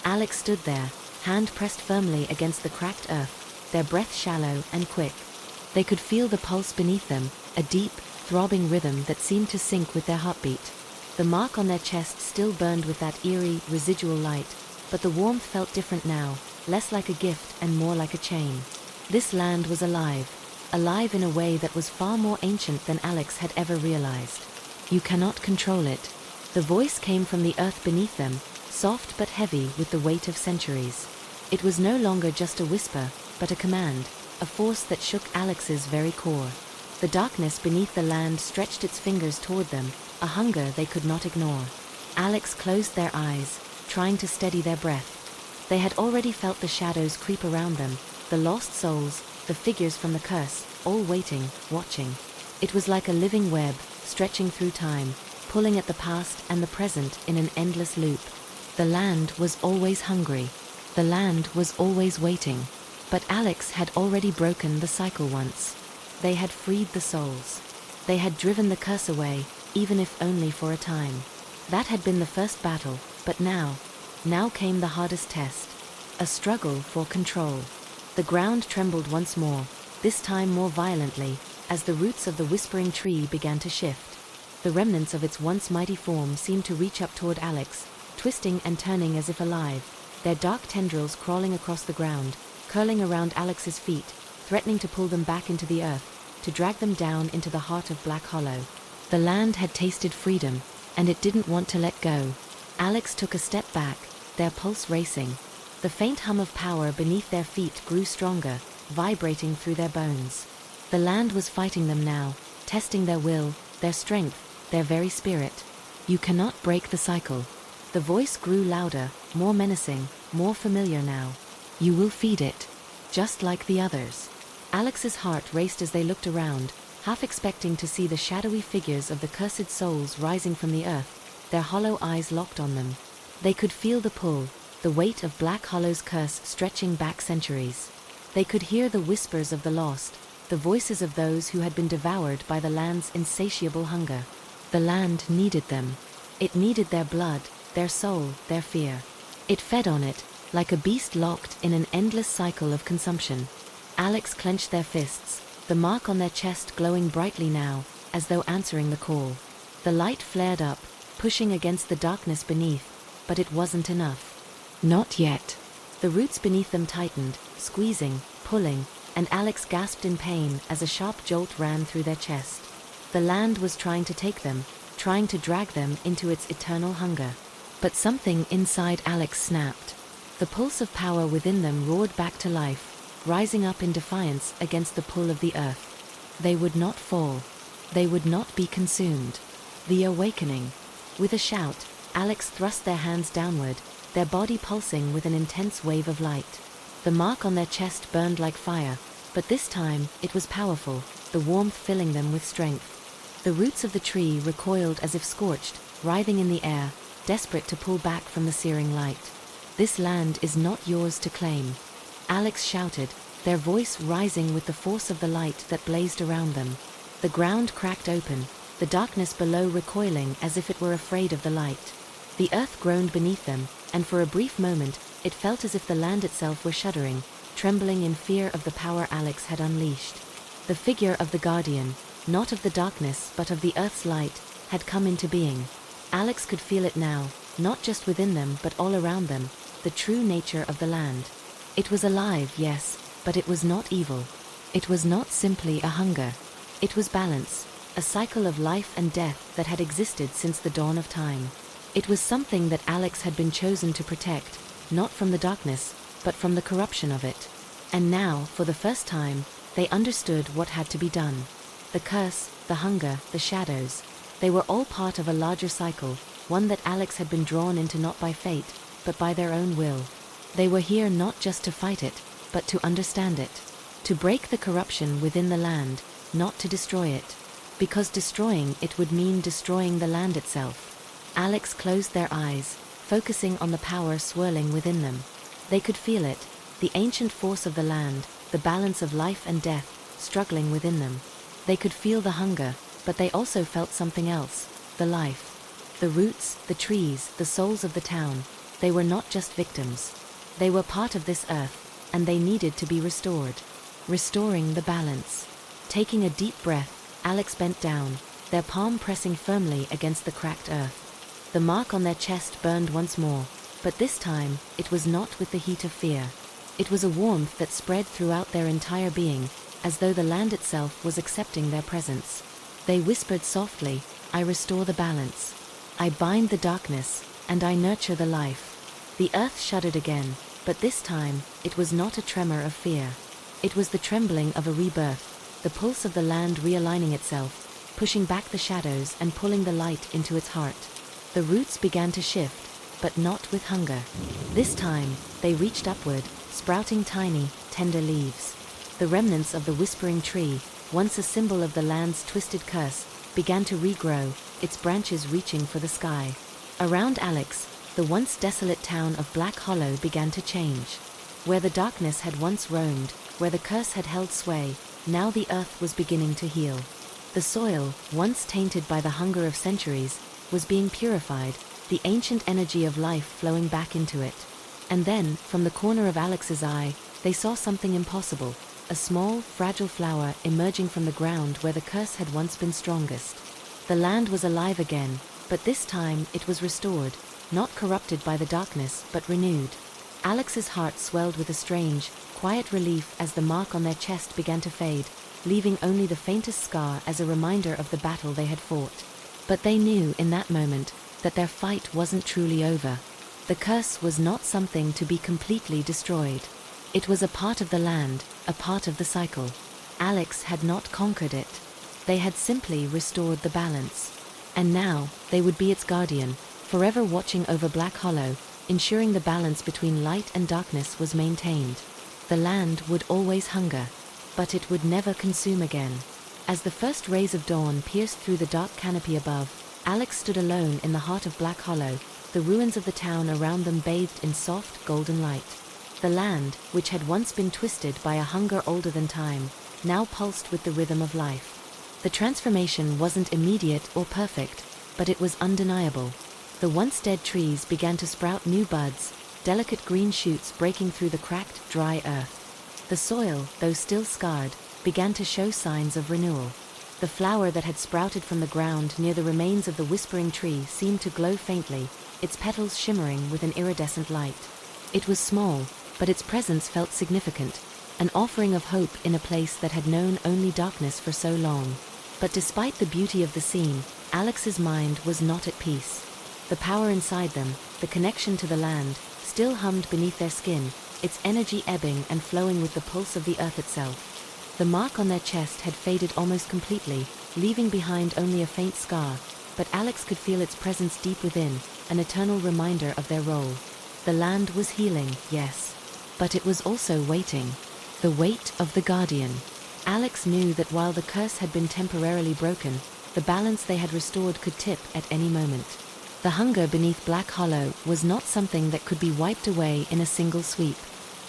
Alex stood there, hand pressed firmly against the cracked earth, their breath shallow and quick. They could feel the pulse beneath them, a deep, throbbing rhythm that seemed to sync with their heartbeat. The mark on their chest still burned with that eerie, residual light, but the warmth felt different now, less like a gift and more like a chain. This land was alive, alive in a way that was far more ancient than Alex had ever realized. You cannot control it. The voice came from the earth beneath them, soft but heavy with the weight of centuries. It was no longer just a whisper, but a command, a force that shook Alex's very core. The darkness beneath the land stretched its fingers toward them, a hunger they could not ignore. Alex closed their eyes, trying to steady their breath. They had already felt the shadows creep around them, the lost souls, the figures from the curse, all waiting, watching. It was like a living web, stretching through time, pulling at the past and the present in an endless loop. The land was always hungry. The land was always waiting. But Alex had already broken the cycle once. They had freed the souls. They had driven the curse away, even if only for a time. That had been the first battle, but now came the hardest test. A struggle for control. The ground trembled once more, this time more violently, as the roots of the whispering tree began to shift. The remnants of its once mighty form seemed to reach up toward Alex, twisting and turning as if alive, their dark tendrils crawling across the ground, curling around Alex's feet, threatening to pull them back into the earth, to drag them down into the heart of Black Hollow. The land had tasted freedom, and it didn't want to let go. Alex took a step back, their pulse racing. The faint hum of power beneath their feet grew stronger, vibrating through their bones. The land was fighting them now, testing their will, their strength, their very spirit. You cannot break the cycle. The voice grew louder, more menacing, more familiar now. You will feed it, just like the others. Alex's heart raced as they looked around, half expecting to see the shadowy figures of the cursed souls rising from the earth, their hollow eyes locked on them. They could feel the pull, the weight of Black Hollow's curse stretching back centuries. They could hear the whispers of the lost, the voices of those who had been devoured by the land's insatiable hunger. The land needed them. It needed their blood, their soul, their fear. It fed on it, like a beast locked in an endless cycle of consumption. Alex clenched their fists, the mark on their chest glowing brightly now, as though answering the call. The light flared up, pushing against the darkness beneath, but it wasn't enough. Not yet. The roots beneath them tightened, squeezing, pulling, and Alex gasped in pain as a sharp jolt ran through their chest. The land was trying to take them, trying to drag them into its eternal hunger. But something inside Alex snapped. The pulse of power within them roared back to life, rising up in defiance against the pull of the earth. They would not fall. They would not be consumed. The awakening. With a shout, Alex thrust their hands downward, their body pulsing with an intense wave of light. The mark on their chest burned like fire, but this time it was powerful, the warmth filling them with strength. The roots of the tree recoiled as if scorched, writhing in the air, desperate to pull back from the searing light. This land is not yours to claim. Alex shouted, their voice rising with the force of the light that blazed around them. The ground cracked open, the darkness below recoiling as if it were afraid of the light. The earth groaned beneath them, and for a brief moment, it felt as if the land itself were shuddering, trembling in fear of the power Alex had unleashed. The figure of the guardian, not of the darkness but of the earth's light, had come into being. Alex could feel it now, not just within them but all around them, the true nature of the land. It was alive, yes, but it was not evil. It was not simply a hunger. It was balance, a cycle of life and death that had existed since the dawn of time. It was something that Alex had been chosen to protect, not from the darkness, but from the corruption of it. And now, for the first time, they understood what had to be done. The curse, the hunger, the shadows, they were all part of a larger cycle, one that Alex had been drawn into not by fate, but by their own will. They were here not just to fight it, but to understand it. To break the corruption within the land, not to destroy it. Because destroying it would mean destroying the land itself. Alex closed their eyes, focusing on the power swirling within them. They could feel it, the ancient force of the land, the balance of life and death, struggling within them. They could feel the hunger, but they also felt something else, the life. The roots, the trees, the souls of the town, they were not just victims. They were part of this earth, and they needed to be restored. Restoring the balance. Taking a deep breath, Alex bent down, their palm pressing firmly against the cracked earth. The mark on their chest burned once more, but this time, it was not with the heat of fear. It was a warmth that spread throughout their entire being, as though the land itself was accepting their presence. They whispered softly, "I restore the balance. I bind the darkness, and I nurture the life." The earth shuddered again, but this time, it was not a tremor of fear. It was the trembling of a rebirth, the pulse of the land realigning itself, pushing back the shadows and pulling the light into its heart. The roots began to shift, but not with hunger. This time, they reached upward, sprouting tiny, tender leaves. The remnants of the whispering tree, once a symbol of the land's twisted curse, began to regrow, its branches reaching for the sky. Around Alex, the once desolate town of Black Hollow began to change. Where the darkness had once roamed, where the curse had held sway, now the earth was beginning to heal. The soil, once tainted by the hunger of centuries, was being purified, the ancient energy of life flowing back into it. And then, from the corner of Alex's eye, they saw something impossible, a small, fragile flower emerging from the ground where the curse had once been strongest. The land was alive again, but this time it was restored, not corrupted by the darkness, but renewed. Alex's heart swelled with a strange, quiet relief as the mark on their chest began to fade, leaving only the faintest scar as a reminder of the battle they had fought. But they knew in that moment that their fight wasn't truly over. The curse was not something to be completely destroyed. It was a part of the land, a part of the cycle. Alex had not conquered it. They had simply restored the balance. And now, they would be its guardian, forever watching over Black Hollow, ensuring the balance between light and darkness was maintained. The land would always hunger, but it would never consume again. As the first rays of dawn pierced through the dark canopy above, Alex stood alone in the heart of Black Hollow, the ruins of the town around them bathed in soft, golden light. The land, which had once been twisted by a hunger older than time, now pulsed with the rhythm of life. The transformation wasn't immediate or perfect, but it was undeniable. The once dead trees began to sprout new buds, delicate green shoots breaking through the cracked, dry earth. The soil, though still scarred, began to show signs of renewal. The flower that had sprouted from the ground near the remains of the whispering tree seemed to glow faintly, its petals shimmering with an iridescent light. It was small, but its presence felt significant, an offering of hope in a place that had known only darkness for so long. But despite the beauty of the scene, Alex's mind was not at peace. The power inside them, the connection to the land, still hummed beneath their skin, its energy ebbing and flowing with the pulse of the earth itself. The mark on their chest had faded almost completely, leaving behind only a faint scar, but Alex could feel its presence deep within, an eternal reminder of their role. The land was healing, yes, but it was also waiting. The weight of the guardian. Alex knew that while the curse had been temporarily broken, the balance they had restored could tip at any moment. The hunger beneath Black Hollow was not something that could be wiped away in a single sweep.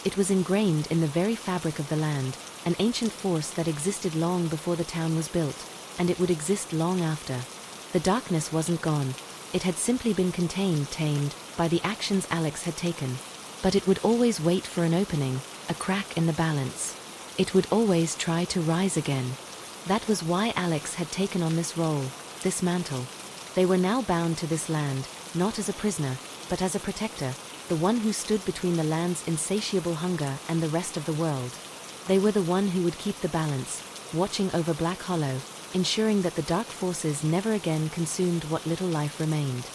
It was ingrained in the very fabric of the land, an ancient force that existed long before the town was built, and it would exist long after. The darkness wasn't gone. It had simply been contained, tamed, by the actions Alex had taken. But it would always wait for an opening, a crack in the balance. It would always try to rise again. That was why Alex had taken on this role, this mantle. They were now bound to this land, not as a prisoner, but as a protector, the one who stood between the land's insatiable hunger and the rest of the world. They were the one who would keep the balance, watching over Black Hollow, ensuring that the dark forces never again consumed what little life remained.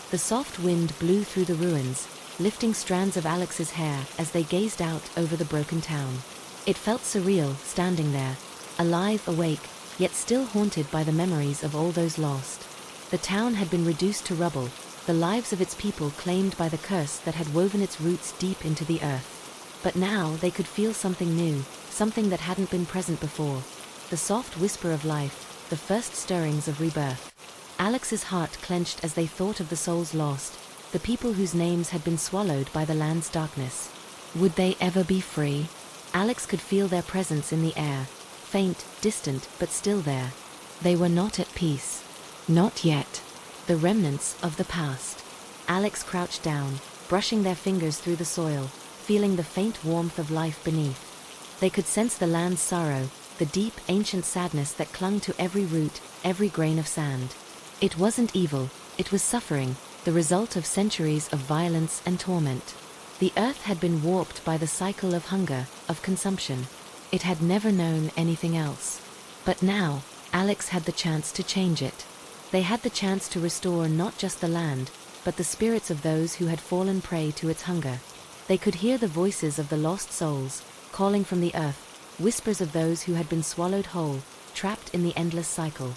The soft wind blew through the ruins, lifting strands of Alex's hair as they gazed out over the broken town. It felt surreal, standing there, alive, awake, yet still haunted by the memories of all those lost. The town had been reduced to rubble, the lives of its people claimed by the curse that had woven its roots deep into the earth. But now they could feel something new, something that hadn't been present before. The soft whisper of life, the first stirrings of rebirth. Alex's heart clenched as they thought of the souls lost, the people whose names had been swallowed by the land's darkness. Would they ever be free? Alex could feel their presence in the air, faint, distant, but still there. They were not at peace. Not yet. The remnants of the past. Alex crouched down, brushing their fingers through the soil, feeling the faint warmth of life beneath. They could sense the land's sorrow, the deep, ancient sadness that clung to every root, every grain of sand. It wasn't evil, it was suffering, the result of centuries of violence and torment. The earth had been warped by the cycle of hunger, of consumption. It had never known anything else. But now, Alex had the chance to change it. They had the chance to restore not just the land, but the spirits of those who had fallen prey to its hunger. They could hear the voices of the lost souls, calling from the earth, whispers of those who had been swallowed whole, trapped in the endless cycle.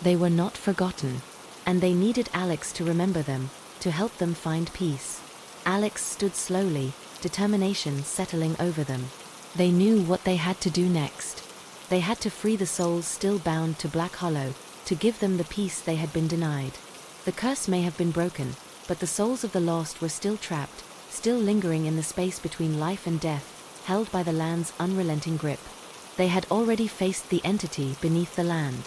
They were not forgotten, and they needed Alex to remember them, to help them find peace. Alex stood slowly, determination settling over them. They knew what they had to do next. They had to free the souls still bound to Black Hollow, to give them the peace they had been denied. The curse may have been broken, but the souls of the lost were still trapped, still lingering in the space between life and death, held by the land's unrelenting grip. They had already faced the entity beneath the land.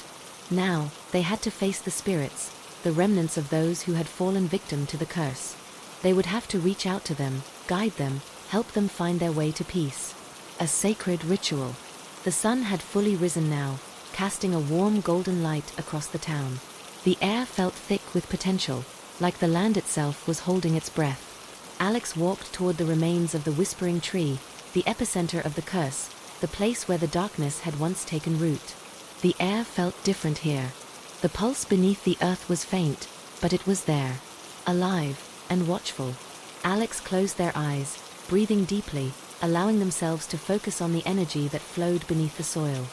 Now, they had to face the spirits, the remnants of those who had fallen victim to the curse. They would have to reach out to them, guide them, help them find their way to peace. A sacred ritual. The sun had fully risen now, casting a warm golden light across the town. The air felt thick with potential, like the land itself was holding its breath. Alex walked toward the remains of the whispering tree, the epicenter of the curse, the place where the darkness had once taken root. The air felt different here. The pulse beneath the earth was faint, but it was there, alive and watchful. Alex closed their eyes, breathing deeply, allowing themselves to focus on the energy that flowed beneath the soil.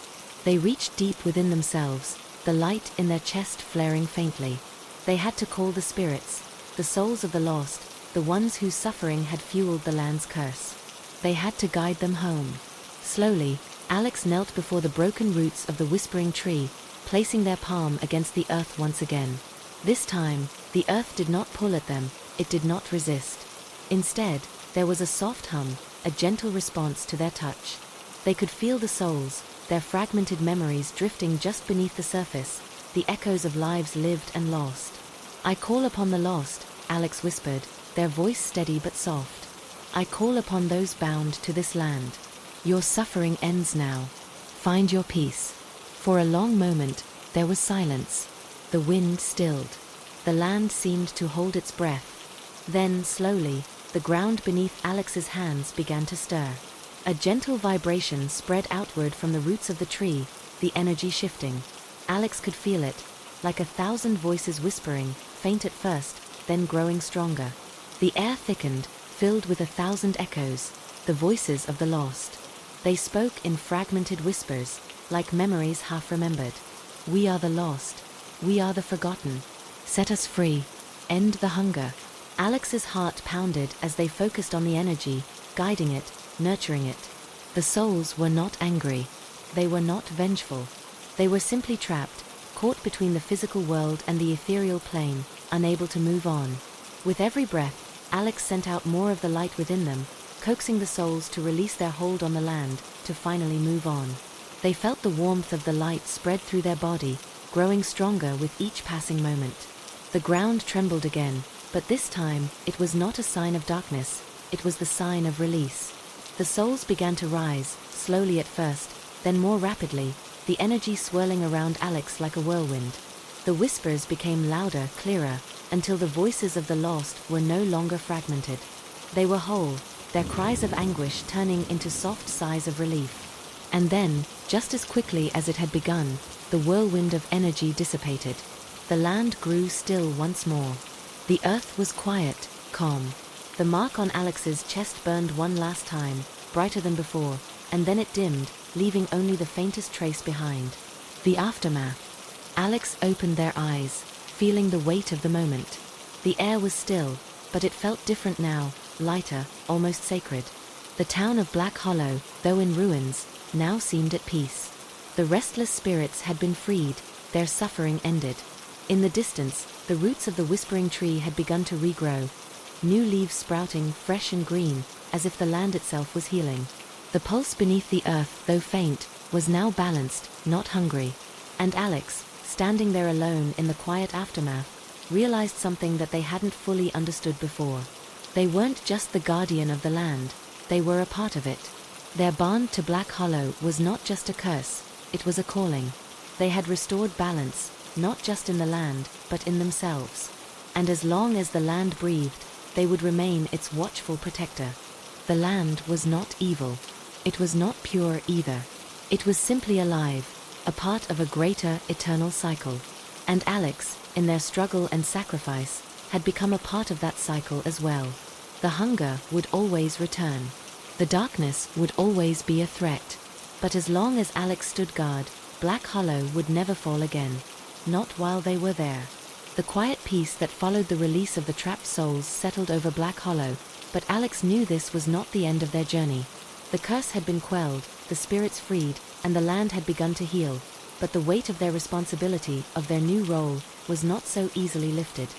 They reached deep within themselves, the light in their chest flaring faintly. They had to call the spirits, the souls of the lost, the ones whose suffering had fueled the land's curse. They had to guide them home. Slowly, Alex knelt before the broken roots of the whispering tree, placing their palm against the earth once again. This time, the earth did not pull at them, it did not resist. Instead, there was a soft hum, a gentle response to their touch. They could feel the souls, their fragmented memories drifting just beneath the surface, the echoes of lives lived and lost. "I call upon the lost," Alex whispered, their voice steady but soft. "I call upon those bound to this land. Your suffering ends now. Find your peace." For a long moment, there was silence. The wind stilled. The land seemed to hold its breath. Then, slowly, the ground beneath Alex's hands began to stir. A gentle vibration spread outward from the roots of the tree, the energy shifting. Alex could feel it, like 1,000 voices whispering, faint at first, then growing stronger. The air thickened, filled with 1,000 echoes, the voices of the lost. They spoke in fragmented whispers, like memories half-remembered. "We are the lost. We are the forgotten. Set us free. End the hunger." Alex's heart pounded as they focused on the energy, guiding it, nurturing it. The souls were not angry. They were not vengeful. They were simply trapped, caught between the physical world and the ethereal plane, unable to move on. With every breath, Alex sent out more of the light within them, coaxing the souls to release their hold on the land, to finally move on. They felt the warmth of the light spread through their body, growing stronger with each passing moment. The ground trembled again, but this time, it was not a sign of darkness, it was the sign of release. The souls began to rise, slowly at first, then more rapidly, the energy swirling around Alex like a whirlwind. The whispers became louder, clearer, until the voices of the lost were no longer fragmented. They were whole, their cries of anguish turning into soft sighs of relief. And then, just as quickly as it had begun, the whirlwind of energy dissipated. The land grew still once more. The earth was quiet, calm. The mark on Alex's chest burned one last time, brighter than before, and then it dimmed, leaving only the faintest trace behind. The aftermath. Alex opened their eyes, feeling the weight of the moment. The air was still, but it felt different now, lighter, almost sacred. The town of Black Hollow, though in ruins, now seemed at peace. The restless spirits had been freed, their suffering ended. In the distance, the roots of the whispering tree had begun to regrow, new leaves sprouting fresh and green, as if the land itself was healing. The pulse beneath the earth, though faint, was now balanced, not hungry. And Alex, standing there alone in the quiet aftermath, realized something that they hadn't fully understood before. They weren't just the guardian of the land, they were a part of it. Their bond to Black Hollow was not just a curse, it was a calling. They had restored balance, not just in the land, but in themselves. and as long as the land breathed, they would remain its watchful protector. The land was not evil. It was not pure either. It was simply alive, a part of a greater, eternal cycle. And Alex, in their struggle and sacrifice, had become a part of that cycle as well. The hunger would always return. The darkness would always be a threat. But as long as Alex stood guard, Black Hollow would never fall again. Not while they were there. The quiet peace that followed the release of the trapped souls settled over Black Hollow, but Alex knew this was not the end of their journey. The curse had been quelled, the spirits freed, and the land had begun to heal, but the weight of their responsibility, of their new role, was not so easily lifted.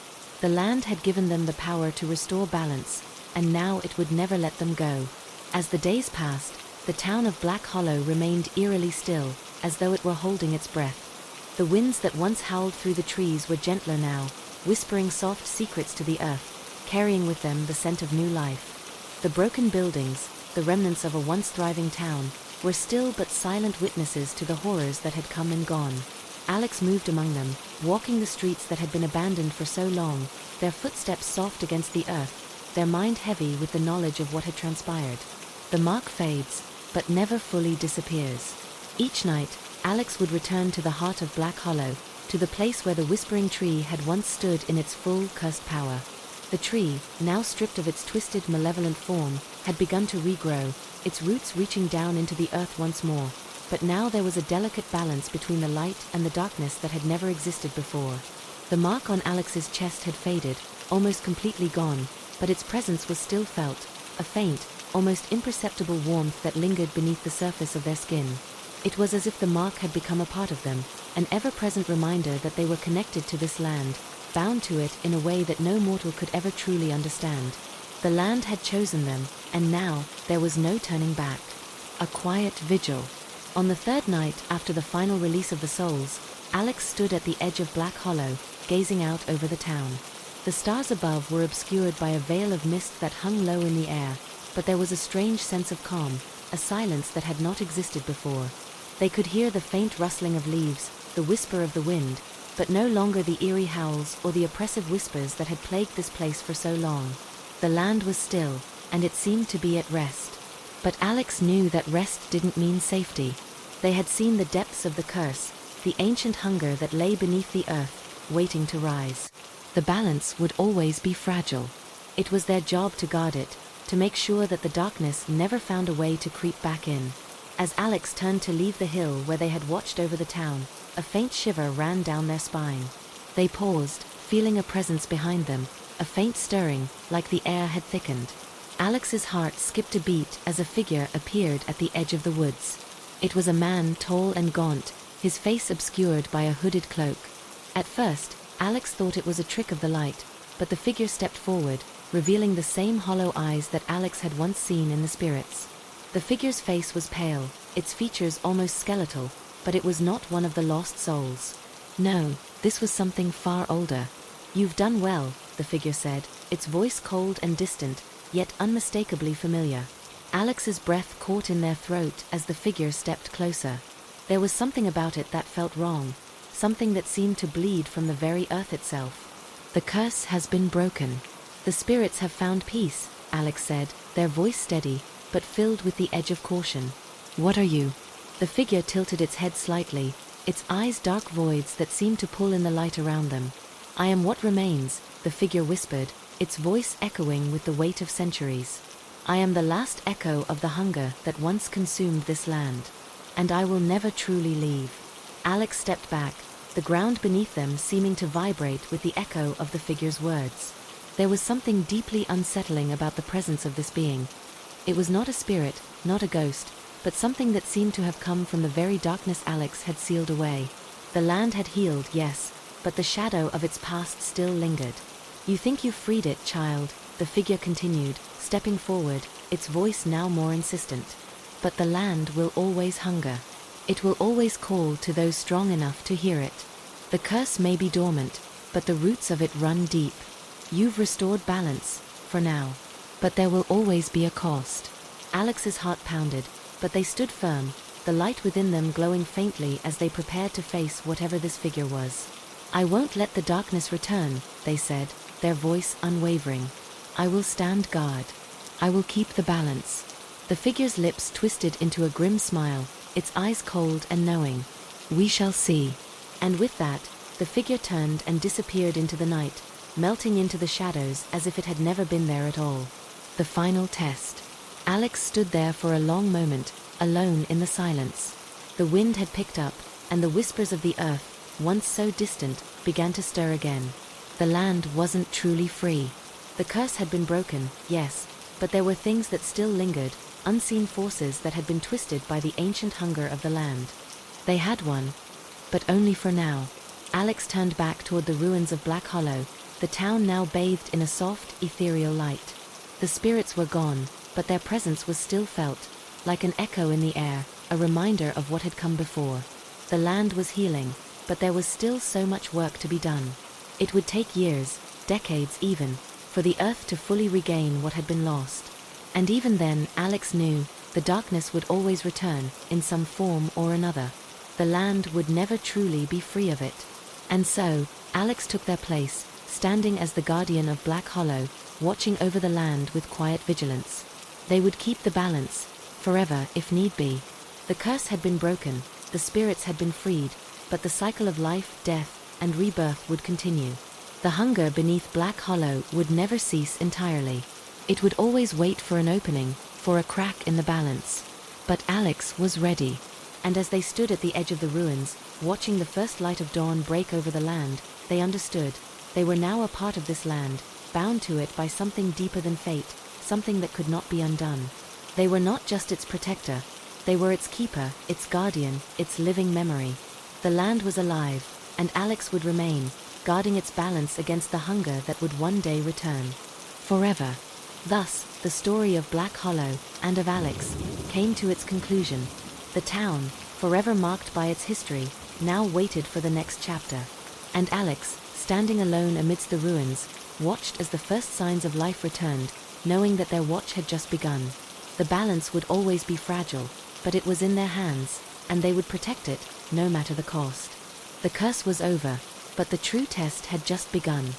The land had given them the power to restore balance, and now it would never let them go. As the days passed, the town of Black Hollow remained eerily still, as though it were holding its breath. The winds that once howled through the trees were gentler now, whispering soft secrets to the earth, carrying with them the scent of new life. The broken buildings, the remnants of a once thriving town, were still but silent witnesses to the horrors that had come and gone. Alex moved among them, walking the streets that had been abandoned for so long, their footsteps soft against the earth, their mind heavy with the knowledge of what had transpired. The mark fades, but never fully disappears. Each night, Alex would return to the heart of Black Hollow, to the place where the whispering tree had once stood in its full, cursed power. The tree, now stripped of its twisted, malevolent form, had begun to regrow, its roots reaching down into the earth once more. But now there was a delicate balance between the light and the darkness that had never existed before. The mark on Alex's chest had faded, almost completely gone, but its presence was still felt, a faint, almost imperceptible warmth that lingered beneath the surface of their skin. It was as if the mark had become a part of them, an ever-present reminder that they were connected to this land, bound to it in a way that no mortal could ever truly understand. The land had chosen them, and now there was no turning back. A quiet vigil. On the third night after the final release of the souls, Alex stood at the edge of Black Hollow, gazing out over the town. The stars above were obscured by a veil of mist that hung low in the air, but there was a strange sense of calm, a silence that had not existed before. They could hear the faint rustling of leaves, the whisper of the wind, but no longer the eerie howls or the oppressive whispers that had plagued this place for so long. The land was still, and it seemed to be at rest. But Alex knew that rest didn't mean safety. They had seen the depths of the curse, the ancient hunger that lay beneath the earth, waiting to rise. The balance would always be fragile. It was their job to guard it, to make sure that the darkness never found a way to creep back in. As Alex turned to leave the hill where they had watched over the town, a faint shiver ran down their spine. They paused, feeling a presence behind them, a faint stirring, like the air had thickened. Alex's heart skipped a beat as a figure appeared at the edge of the woods. It was a man tall and gaunt, his face obscured by a hooded cloak. At first, Alex thought it was a trick of the light, but the figure stepped forward, revealing the same hollow eyes that Alex had once seen in the spirits. The figure's face was pale, its features almost skeletal, but it was not one of the lost souls. No, this was something far older. "You've done well," the figure said, its voice cold and distant, yet unmistakably familiar. Alex's breath caught in their throat as the figure stepped closer. There was something about it that felt wrong, something that seemed to bleed from the very earth itself. "The curse has been broken. The spirits have found peace," Alex said, their voice steady, but filled with the edge of caution. "What are you?" The figure tilted its head slightly, its eyes dark voids that seemed to pull in the light around them. "I am what remains," the figure whispered, its voice echoing with the weight of centuries. "I am the last echo of the hunger that once consumed this land. And I will never truly leave." Alex stepped back, the ground beneath them seeming to vibrate with the echo of the figure's words. There was something deeply unsettling about the presence of this being. It was not a spirit, not a ghost, but something that seemed to have come from the very darkness Alex had sealed away. The land had healed, yes, but the shadow of its past still lingered. "You think you've freed it, child," the figure continued, stepping forward, its voice now more insistent. "But the land will always hunger. It will always call to those strong enough to hear it. The curse may be dormant, but the roots of it run deep. You've restored balance, for now. But there will always be a cost." Alex's heart pounded, but they stood firm, the light within them glowing faintly as they prepared to face whatever this figure was. "I won't let the darkness return," they said, their voice unwavering. "I will stand guard. I will keep the balance." The figure's lips twisted into a grim smile, its eyes cold and knowing. "We shall see." And with that, the figure turned and disappeared into the night, melting into the shadows as if it had never been there at all. The final test. Alex stood there for a long moment, alone in the silence. The wind had picked up, and the whispers of the earth, once so distant, began to stir again. The land wasn't truly free. The curse had been broken, yes, but there were things that still lingered, unseen forces that had been twisted by the ancient hunger of the land. They had won, but only for now. Alex turned back toward the ruins of Black Hollow, the town now bathed in a soft, ethereal light. The spirits were gone, but their presence was still felt, like an echo in the air, a reminder of what had come before. The land was healing, but there was still so much work to be done. It would take years, decades even, for the earth to fully regain what had been lost. And even then, Alex knew, the darkness would always return, in some form or another. The land would never truly be free of it. And so, Alex took their place, standing as the guardian of Black Hollow, watching over the land with quiet vigilance. They would keep the balance, forever if need be. The curse had been broken, the spirits had been freed, but the cycle of life, death, and rebirth would continue. The hunger beneath Black Hollow would never cease entirely. It would always wait for an opening, for a crack in the balance. But Alex was ready. And as they stood at the edge of the ruins, watching the first light of dawn break over the land, they understood. They were now a part of this land, bound to it by something deeper than fate, something that could not be undone. They were not just its protector, they were its keeper, its guardian, its living memory. The land was alive, and Alex would remain, guarding its balance against the hunger that would one day return. Forever. Thus, the story of Black Hollow, and of Alex, came to its conclusion. The town, forever marked by its history, now waited for the next chapter. And Alex, standing alone amidst the ruins, watched as the first signs of life returned, knowing that their watch had just begun. The balance would always be fragile, but it was in their hands, and they would protect it, no matter the cost. The curse was over, but the true test had just begun.